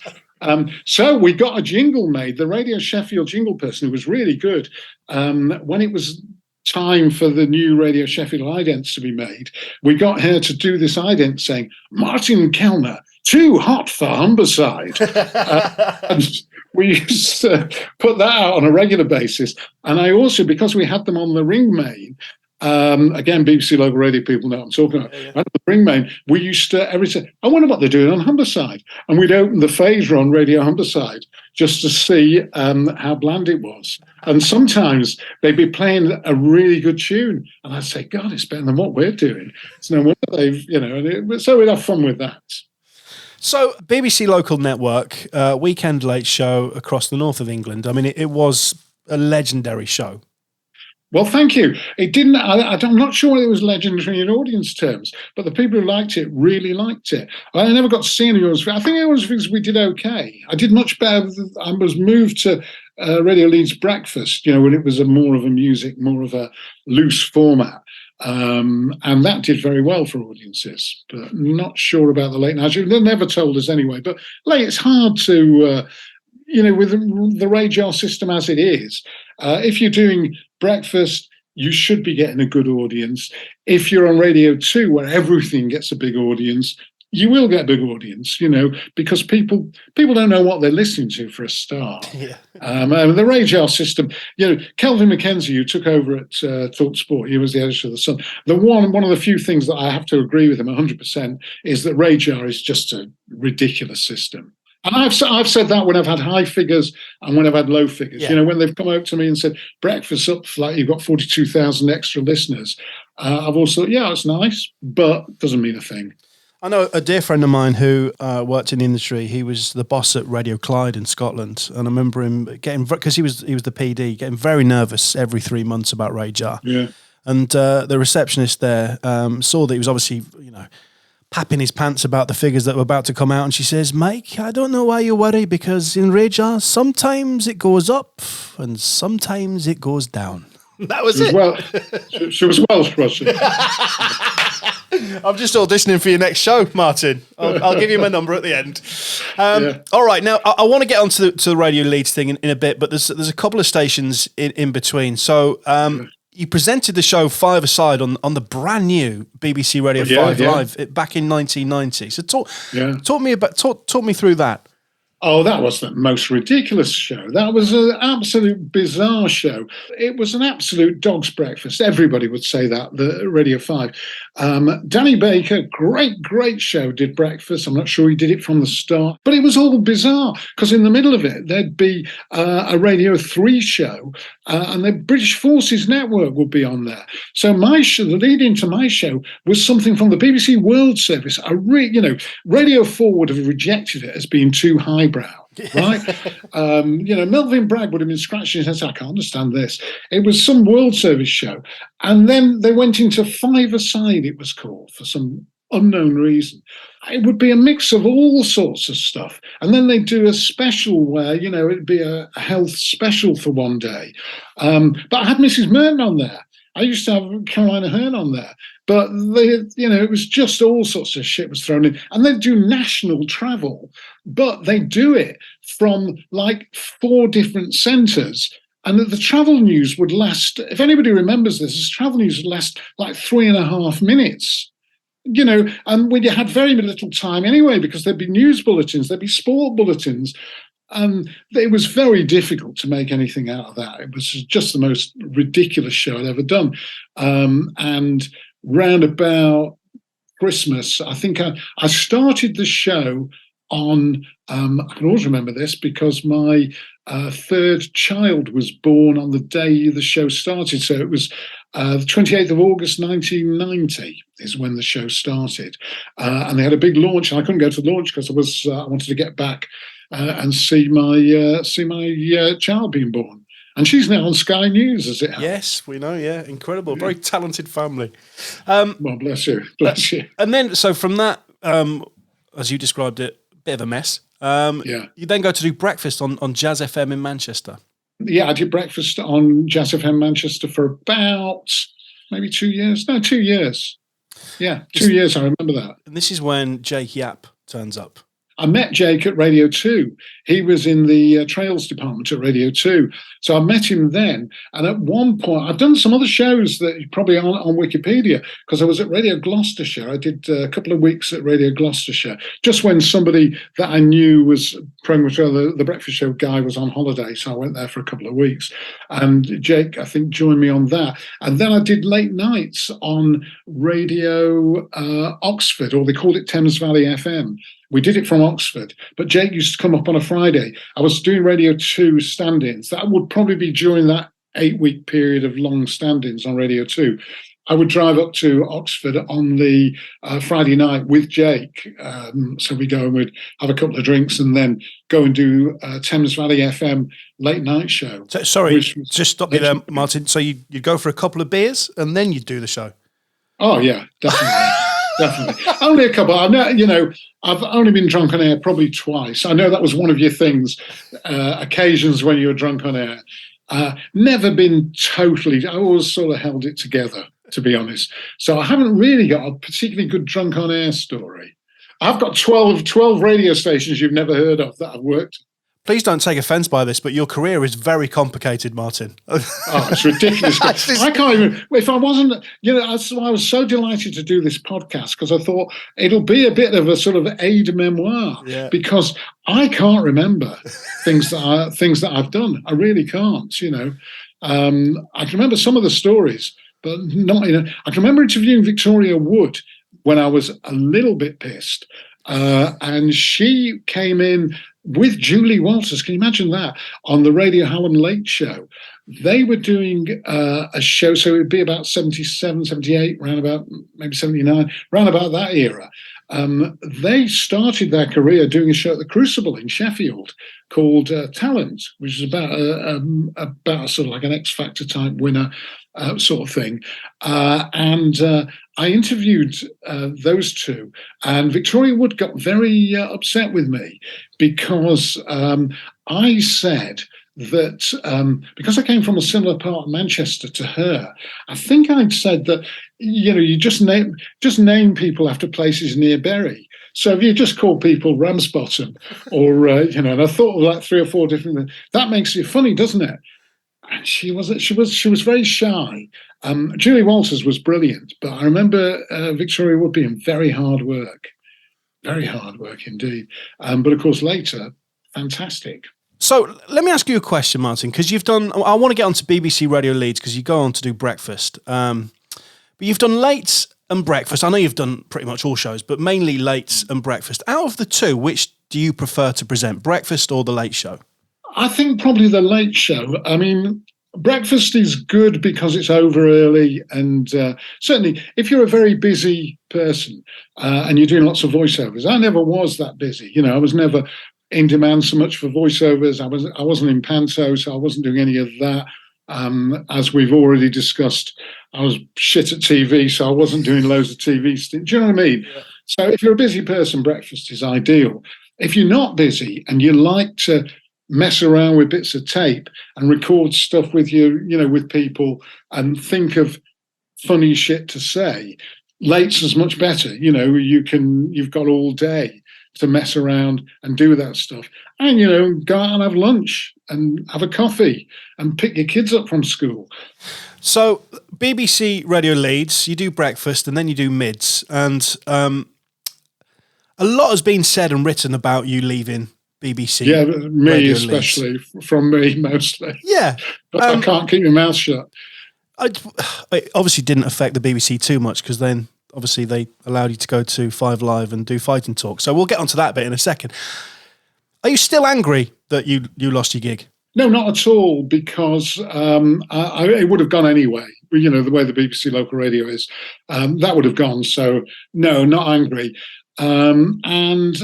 So we got a jingle made. The Radio Sheffield jingle person, who was really good, when it was time for the new Radio Sheffield idents to be made, we got her to do this ident saying, Martin Kelner, too hot for Humberside. And we used to put that out on a regular basis. And I also, because we had them on the ring main, again, BBC local radio people know what I'm talking about. Yeah. The ring main, we used to every day, I wonder what they're doing on Humberside. And we'd open the phaser on Radio Humberside just to see how bland it was. And sometimes they'd be playing a really good tune. And I'd say, God, it's better than what we're doing. It's no wonder they've, so we'd have fun with that. So, BBC local network, weekend late show across the north of England. I mean, it was a legendary show. Well, thank you. It didn't. I'm not sure it was legendary in audience terms, but the people who liked it really liked it. I never got to see any of those. I think it was because we did okay. I did much better. I was moved to Radio Leeds Breakfast, when it was more of a loose format. And that did very well for audiences, but not sure about the late night show. They never told us anyway. But late, it's hard to, with the radar system as it is, if you're doing breakfast, you should be getting a good audience. If you're on Radio 2, where everything gets a big audience, you will get a big audience, because people don't know what they're listening to for a start. Yeah. The radar system, Kelvin Mackenzie, who took over at TalkSport, he was the editor of The Sun. One of the few things that I have to agree with him 100% is that radar is just a ridiculous system. And I've said that when I've had high figures and when I've had low figures. Yeah. When they've come out to me and said, breakfast up, like you've got 42,000 extra listeners. I've also thought, yeah, it's nice, but doesn't mean a thing. I know a dear friend of mine who worked in the industry. He was the boss at Radio Clyde in Scotland, and I remember him getting, because he was the PD, getting very nervous every 3 months about radar. Yeah. And the receptionist there saw that he was obviously, papping his pants about the figures that were about to come out, and she says, Mike, I don't know why you worry, because in radar, sometimes it goes up and sometimes it goes down. That was it. Well, she was Welsh, was she? I'm just auditioning for your next show, Martin. I'll give you my number at the end. Yeah. All right, now I want to get onto the Radio Leeds thing in a bit, but there's a couple of stations in between. So you presented the show five-a-side on the brand new BBC Radio 5 Live back in 1990. So talk me through that. Oh, that was the most ridiculous show. That was an absolute bizarre show. It was an absolute dog's breakfast. Everybody would say that, the Radio 5. Danny Baker, great show, did breakfast. I'm not sure he did it from the start, but it was all bizarre because in the middle of it, there'd be a Radio 3 show and the British Forces Network would be on there. So my show, the lead into my show was something from the BBC World Service. Radio 4 would have rejected it as being too highbrow. Right? Melvin Bragg would have been scratching his head. I can't understand this. It was some World Service show. And then they went into five-a-side, it was called, for some unknown reason. It would be a mix of all sorts of stuff. And then they'd do a special where, it'd be a health special for one day. But I had Mrs. Merton on there. I used to have Caroline Aherne on there. But it was just all sorts of shit was thrown in. And they do national travel, but they do it from like 4 different centres. And the travel news would last, if anybody remembers this, travel news would last like 3.5 minutes. And when you had very little time anyway, because there'd be news bulletins, there'd be sport bulletins. And it was very difficult to make anything out of that. It was just the most ridiculous show I'd ever done. And round about Christmas, I think I started the show on, I can always remember this because my third child was born on the day the show started. So it was the 28th of August, 1990 is when the show started. And they had a big launch. And I couldn't go to the launch because I wanted to get back and see my child being born. And she's now on Sky News, as it happens. Yes, we know. Yeah, incredible, very talented family. Well, bless you. And then, so from that, as you described it, bit of a mess. You then go to do breakfast on Jazz FM in Manchester. Yeah, I did breakfast on Jazz FM Manchester for about maybe 2 years. No, 2 years. Yeah, 2 years. I remember that. And this is when Jake Yapp turns up. I met Jake at Radio 2. He was in the Trails department at Radio 2. So I met him then. And at one point, I've done some other shows that probably aren't on Wikipedia, because I was at Radio Gloucestershire. I did a couple of weeks at Radio Gloucestershire, just when somebody that I knew was the breakfast show guy was on holiday. So I went there for a couple of weeks. And Jake, I think, joined me on that. And then I did late nights on Radio Oxford, or they called it Thames Valley FM. We did it from Oxford, but Jake used to come up on a Friday. I was doing Radio 2 stand-ins. That would probably be during that 8-week period of long stand-ins on Radio 2. I would drive up to Oxford on the Friday night with Jake. So we go and we'd have a couple of drinks and then go and do Thames Valley FM late night show. So, sorry, just stop you there, Martin. So you'd go for a couple of beers and then you'd do the show? Oh, yeah, definitely. Definitely. Only a couple. I've only been drunk on air probably twice. I know that was one of your things, occasions when you were drunk on air. Never been totally, I always sort of held it together, to be honest. So I haven't really got a particularly good drunk on air story. I've got 12 radio stations you've never heard of that I've worked. Please don't take offence by this, but your career is very complicated, Martin. Oh, it's ridiculous. I can't even, if I wasn't, I was so delighted to do this podcast because I thought it'll be a bit of a sort of aid memoir, because I can't remember things that I've done. I really can't, I can remember some of the stories, but not, I can remember interviewing Victoria Wood when I was a little bit pissed. And she came in with Julie Walters. Can you imagine that? On the Radio Hallam Late Show. They were doing a show, so it would be about 77, 78, round about maybe 79, round about that era. They started their career doing a show at the Crucible in Sheffield called Talent, which is about sort of like an X Factor type winner sort of thing. And I interviewed those two, and Victoria Wood got very upset with me because I said that because I came from a similar part of Manchester to her, I think I'd said that, you just name people after places near Bury. So if you just call people Ramsbottom or, and I thought of like 3 or 4 different, that makes it funny, doesn't it? And she was very shy. Julie Walters was brilliant, but I remember Victoria Wood being very hard work indeed. But of course later, fantastic. So let me ask you a question, Martin, because I want to get onto BBC Radio Leeds because you go on to do breakfast. But you've done late and breakfast. I know you've done pretty much all shows, but mainly late and breakfast. Out of the two, which do you prefer to present, breakfast or the late show? I think probably the late show. I mean, breakfast is good because it's over early, and certainly if you're a very busy person and you're doing lots of voiceovers. I never was that busy. I was never in demand so much for voiceovers. I wasn't in panto, so I wasn't doing any of that. As we've already discussed, I was shit at TV, so I wasn't doing loads of TV. Do you know what I mean? Yeah. So if you're a busy person, breakfast is ideal. If you're not busy and you like to mess around with bits of tape and record stuff with with people and think of funny shit to say, late's is much better. You've got all day to mess around and do that stuff, and go out and have lunch and have a coffee and pick your kids up from school. So BBC Radio Leeds, you do breakfast and then you do mids, and a lot has been said and written about you leaving BBC. Yeah, me Radio especially, Leeds. From me mostly. Yeah. But I can't keep my mouth shut. It obviously didn't affect the BBC too much because then obviously they allowed you to go to 5 Live and do Fighting Talk. So we'll get onto that bit in a second. Are you still angry that you lost your gig? No, not at all, because it would have gone anyway. The way the BBC local radio is, that would have gone. So no, not angry. and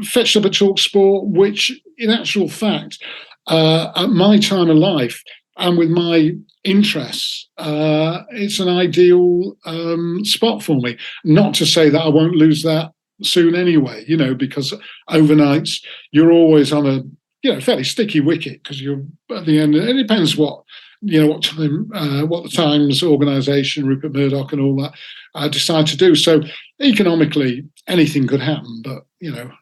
fetched up a Talk Sport, which in actual fact, at my time of life and with my interests, it's an ideal spot for me. Not to say that I won't lose that soon anyway, because overnights you're always on a fairly sticky wicket, because you're at the end. It depends what time, what the Times organisation, Rupert Murdoch, and all that decide to do. So economically, anything could happen. But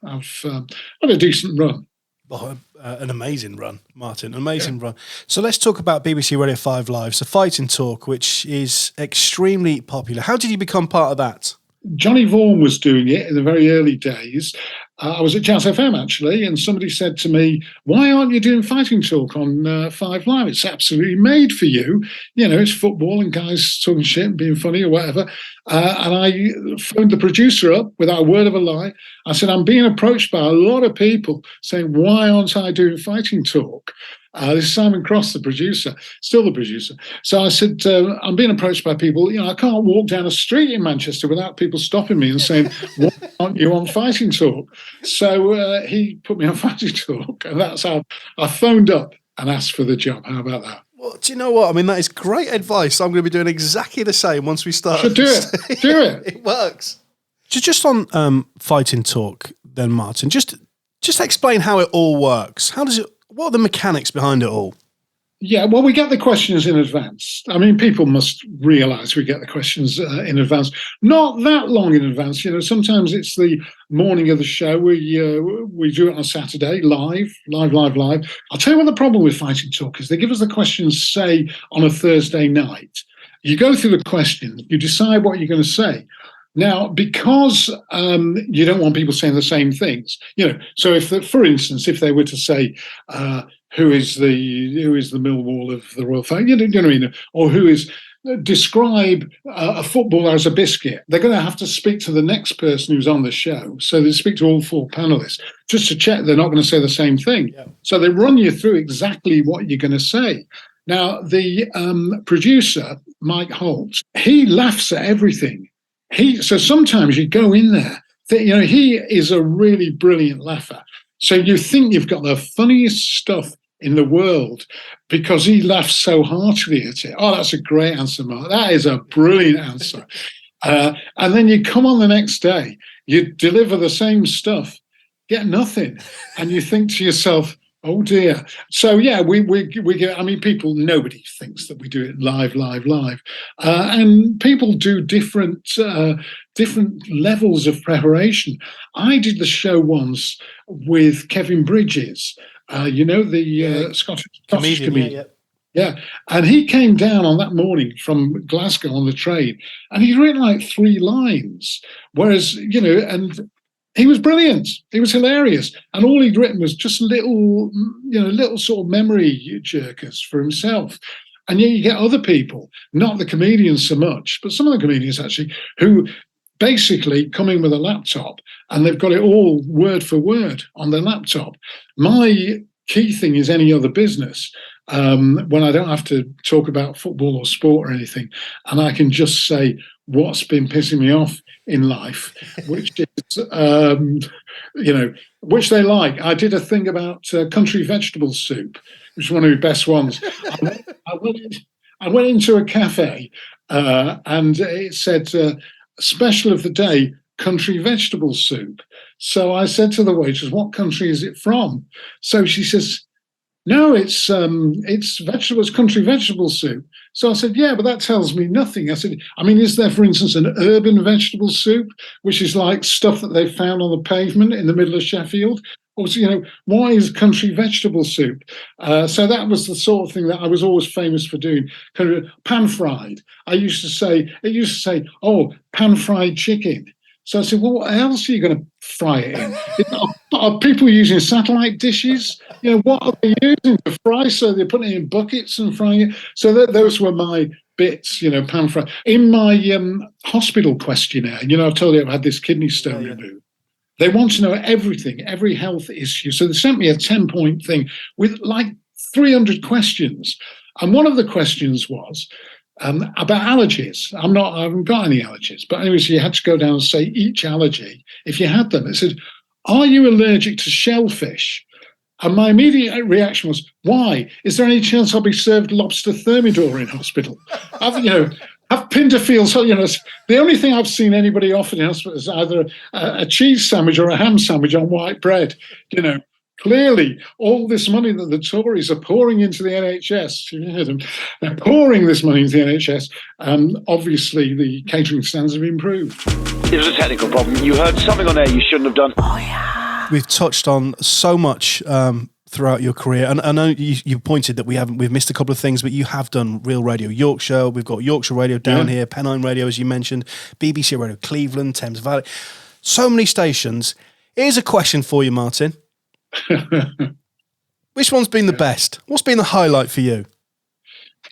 I've had a decent run. Oh, an amazing run, Martin. Amazing run. So let's talk about BBC Radio 5 Live, so Fighting Talk, which is extremely popular. How did you become part of that? Johnny Vaughan was doing it in the very early days. I was at Jazz FM, actually, and somebody said to me, why aren't you doing Fighting Talk on 5 Live? It's absolutely made for you. It's football and guys talking shit and being funny or whatever. And I phoned the producer up without a word of a lie. I said, I'm being approached by a lot of people saying, why aren't I doing Fighting Talk? This is Simon Cross, the producer, still the producer. So I said, I'm being approached by people. I can't walk down a street in Manchester without people stopping me and saying, why aren't you on Fighting Talk? So he put me on Fighting Talk, and that's how I phoned up and asked for the job. How about that? Well, do you know what? I mean, that is great advice. I'm going to be doing exactly the same once we start. So do it. Do it. It works. So just on Fighting Talk then, Martin, just explain how it all works. How does it? What are the mechanics behind it all? Yeah, well, we get the questions in advance. I mean, people must realise we get the questions in advance. Not that long in advance. Sometimes it's the morning of the show. We do it on a Saturday, live. I'll tell you what the problem with Fighting Talk is. They give us the questions, say, on a Thursday night. You go through the questions, you decide what you're going to say. Now, because you don't want people saying the same things, so for instance, if they were to say, who is the Millwall of the Royal Family, you know what I mean, or describe a footballer as a biscuit, they're going to have to speak to the next person who's on the show. So they speak to all 4 panelists just to check they're not going to say the same thing. Yeah. So they run you through exactly what you're going to say. Now, the producer, Mike Holt, he laughs at everything. So sometimes you go in there, he is a really brilliant laugher. So you think you've got the funniest stuff in the world because he laughs so heartily at it. Oh, that's a great answer, Mark. That is a brilliant answer. And then you come on the next day, you deliver the same stuff, get nothing. And you think to yourself, oh dear. So yeah, we get, nobody thinks that we do it live. And people do different levels of preparation. I did the show once with Kevin Bridges, the Scottish comedian. Yeah. And he came down on that morning from Glasgow on the train, and he'd written like 3 lines, whereas, and he was brilliant. He was hilarious. And all he'd written was just little sort of memory jerkers for himself. And yet you get other people, not the comedians so much, but some of the comedians actually, who basically come in with a laptop and they've got it all word for word on their laptop. My key thing is any other business, when I don't have to talk about football or sport or anything, and I can just say what's been pissing me off in life, which is, which they like. I did a thing about country vegetable soup, which is one of the best ones. I went into a cafe and it said, special of the day, country vegetable soup. So I said to the waitress, what country is it from? So she says, no, it's vegetables, country vegetable soup. So I said, yeah, but that tells me nothing. I said, is there, for instance, an urban vegetable soup, which is like stuff that they found on the pavement in the middle of Sheffield? Or, why is country vegetable soup? So that was the sort of thing that I was always famous for doing. Kind of pan-fried. It used to say, oh, pan-fried chicken. So I said, well, what else are you going to fry it in? Are people using satellite dishes? What are they using to fry? So they're putting it in buckets and frying it. So those were my bits, pan fry. In my hospital questionnaire, I told you I've had this kidney stone removed. They want to know everything, every health issue. So they sent me a 10-point thing with like 300 questions. And one of the questions was, about allergies. I haven't got any allergies. But anyway, so you had to go down and say each allergy, if you had them. It said, are you allergic to shellfish? And my immediate reaction was, why? Is there any chance I'll be served lobster thermidor in hospital? I've Pinderfield. So, the only thing I've seen anybody offer in hospital is either a cheese sandwich or a ham sandwich on white bread. Clearly, all this money that the Tories are pouring into the NHS, you heard them, they're pouring this money into the NHS, obviously the catering standards have improved. It was a technical problem. You heard something on air you shouldn't have done. Oh, yeah. We've touched on so much throughout your career, and I know you pointed that we've missed a couple of things, but you have done real radio. Yorkshire, we've got Yorkshire Radio down here, Pennine Radio, as you mentioned, BBC Radio Cleveland, Thames Valley, so many stations. Here's a question for you, Martin. Which one's been the best? What's been the highlight for you?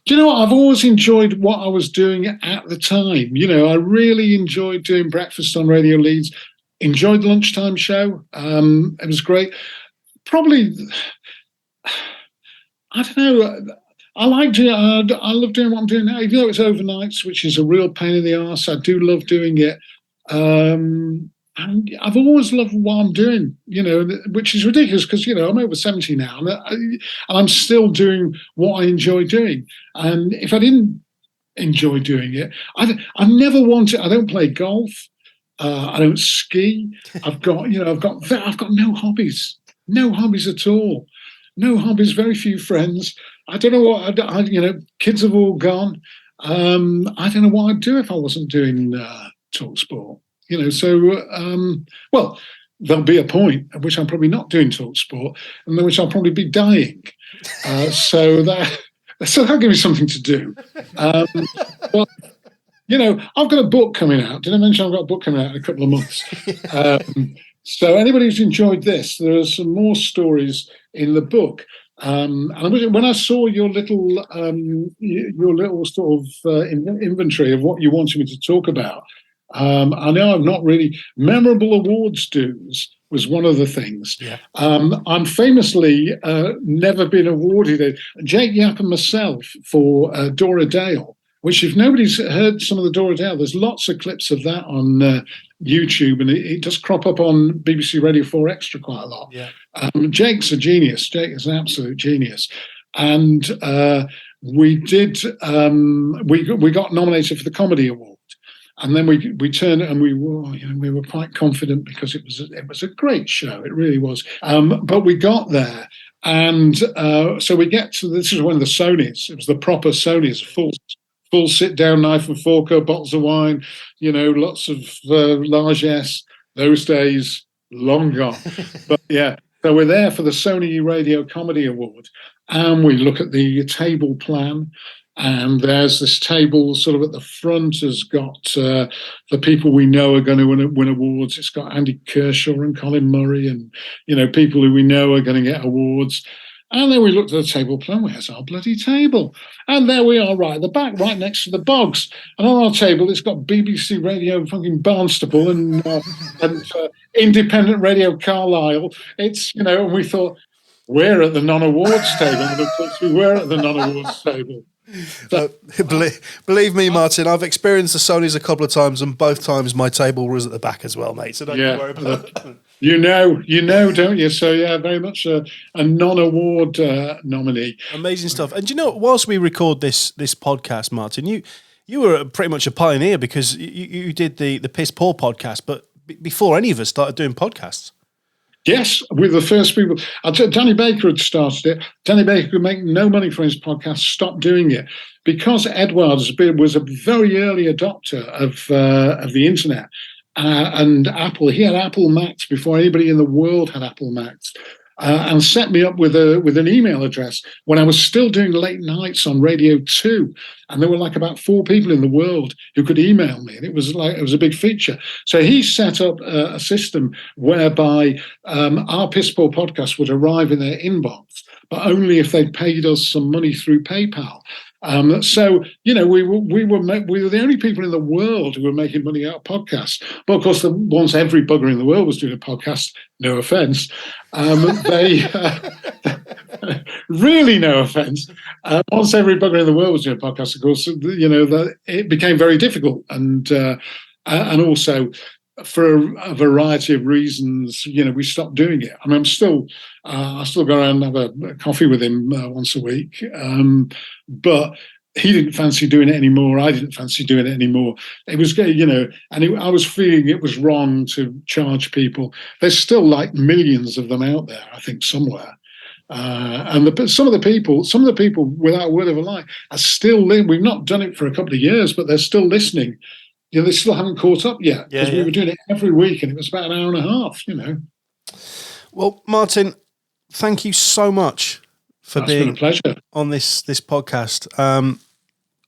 Do you know what? I've always enjoyed what I was doing at the time. I really enjoyed doing breakfast on Radio Leeds, enjoyed the lunchtime show. It was great. Probably, I don't know. I love doing what I'm doing now, even though it's overnights, which is a real pain in the arse. I do love doing it. And I've always loved what I'm doing, which is ridiculous because, I'm over 70 now and I'm still doing what I enjoy doing. And if I didn't enjoy doing it, I never want it. I don't play golf. I don't ski. I've got no hobbies at all. No hobbies, very few friends. I don't know what, kids have all gone. I don't know what I'd do if I wasn't doing talk sport. Well, there'll be a point at which I'm probably not doing talk sport, and then which I'll probably be dying. So that'll give me something to do. But I've got a book coming out. Did I mention I've got a book coming out in a couple of months? So anybody who's enjoyed this, there are some more stories in the book. And when I saw your little sort of inventory of what you wanted me to talk about. I know I'm not really memorable awards dues was one of the things. Yeah. I'm famously never been awarded Jake Yapp and myself for Dora Dale, which if nobody's heard some of the Dora Dale, there's lots of clips of that on YouTube, and it does crop up on BBC Radio 4 Extra quite a lot. Yeah. Jake's a genius. Jake is an absolute genius. And we got nominated for the Comedy Award. And then we turned and we were quite confident because it was a great show. It really was. But we got there, and so we get to this is one of the Sonys. It was the proper Sonys, full sit down knife and fork, bottles of wine, lots of largesse. Those days long gone. But yeah, so we're there for the Sony Radio Comedy Award, and we look at the table plan. And there's this table sort of at the front has got the people we know are going to win awards. It's got Andy Kershaw and Colin Murray and, people who we know are going to get awards. And then we looked at the table plan. Where's our bloody table? And there we are right at the back, right next to the Bogs. And on our table, it's got BBC Radio fucking Barnstaple and Independent Radio Carlisle. It's, and we thought, we're at the non-awards table. And of course, we were at the non-awards table. Believe me, Martin, I've experienced the Sonys a couple of times, and both times my table was at the back as well, mate. So don't you worry about it. You know, don't you? So yeah, very much a non-award nominee. Amazing stuff. And whilst we record this podcast, Martin, you were pretty much a pioneer because you did the Piss Poor podcast, but before any of us started doing podcasts. Yes, we're the first people. Danny Baker had started it. Danny Baker could make no money from his podcast, stopped doing it. Because Edouard was a very early adopter of the internet and Apple. He had Apple Macs before anybody in the world had Apple Macs. And set me up with an email address when I was still doing late nights on Radio 2. And there were like about 4 people in the world who could email me. And it was a big feature. So he set up a system whereby our Piss Poor podcast would arrive in their inbox, but only if they paid us some money through PayPal. So, we were the only people in the world who were making money out of podcasts. But of course, once every bugger in the world was doing a podcast, no offense, really no offence. Once every bugger in the world was doing a podcast, of course, it became very difficult, and also for a variety of reasons, we stopped doing it. I mean, I still go around and have a coffee with him once a week, but he didn't fancy doing it anymore. I didn't fancy doing it anymore. It was, I was feeling it was wrong to charge people. There's still like millions of them out there, I think, somewhere. And some of the people, without a word of a lie, are still listening. We've not done it for a couple of years, but they're still listening. They still haven't caught up yet, because we were doing it every week, and it was about an hour and a half. Well, Martin, thank you so much for being on this podcast.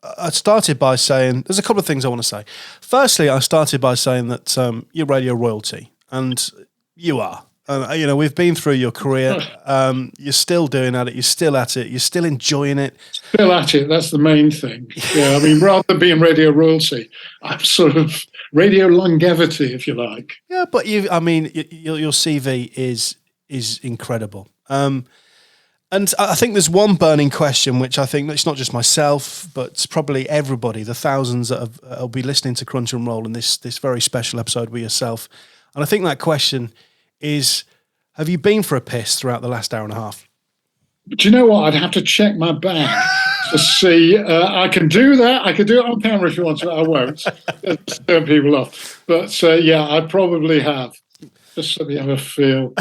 I started by saying there's a couple of things I want to say. Firstly, I started by saying that you're radio royalty, and you are. We've been through your career. You're still doing at it. You're still at it. You're still enjoying it. Still at it. That's the main thing. Yeah, I mean, rather than being radio royalty, I'm sort of radio longevity, if you like. Yeah, but your CV is incredible. And I think there's one burning question, which I think it's not just myself, but it's probably everybody, the thousands that will be listening to Crunch and Roll in this very special episode with yourself. And I think that question is, have you been for a piss throughout the last hour and a half? Do you know what? I'd have to check my bag to see. I can do that. I can do it on camera if you want to. I won't. Turn people off. But yeah, I probably have. Just so we have a feel.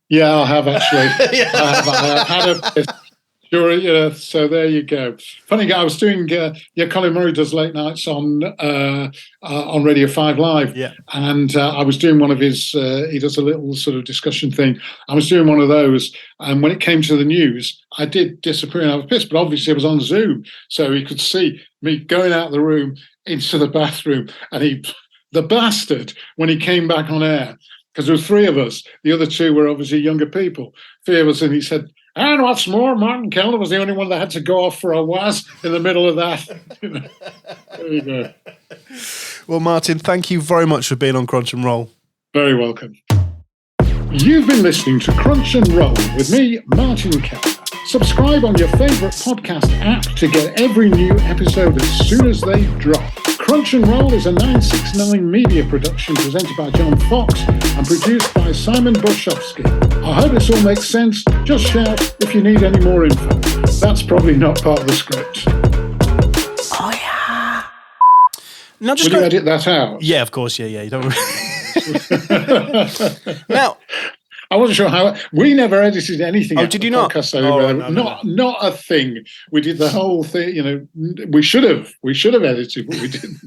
Yeah, I have actually. I have had a piss. Sure, so there you go. Funny guy, I was doing. Colin Murray does late nights on Radio 5 Live, and I was doing one of his. He does a little sort of discussion thing. I was doing one of those, and when it came to the news, I did disappear and have a piss, but obviously I was on Zoom, so he could see me going out of the room into the bathroom, and the bastard, when he came back on air, because there were three of us, the other two were obviously younger people, three of us, and he said, and what's more, Martin Kelner was the only one that had to go off for a was in the middle of that. There you go. Well, Martin, thank you very much for being on Crunch and Roll. Very welcome. You've been listening to Crunch and Roll with me, Martin Kelner. Subscribe on your favourite podcast app to get every new episode as soon as they drop. Crunch and Roll is a 969 media production presented by John Fox and produced by Simon Boszowski. I hope this all makes sense. Just shout if you need any more info. That's probably not part of the script. Oh, yeah. Now Will you edit that out? Yeah, of course. Yeah. You don't. Now, I wasn't sure how. We never edited anything. Oh, did you not? Not a thing. We did the whole thing. We should have. We should have edited, but we didn't.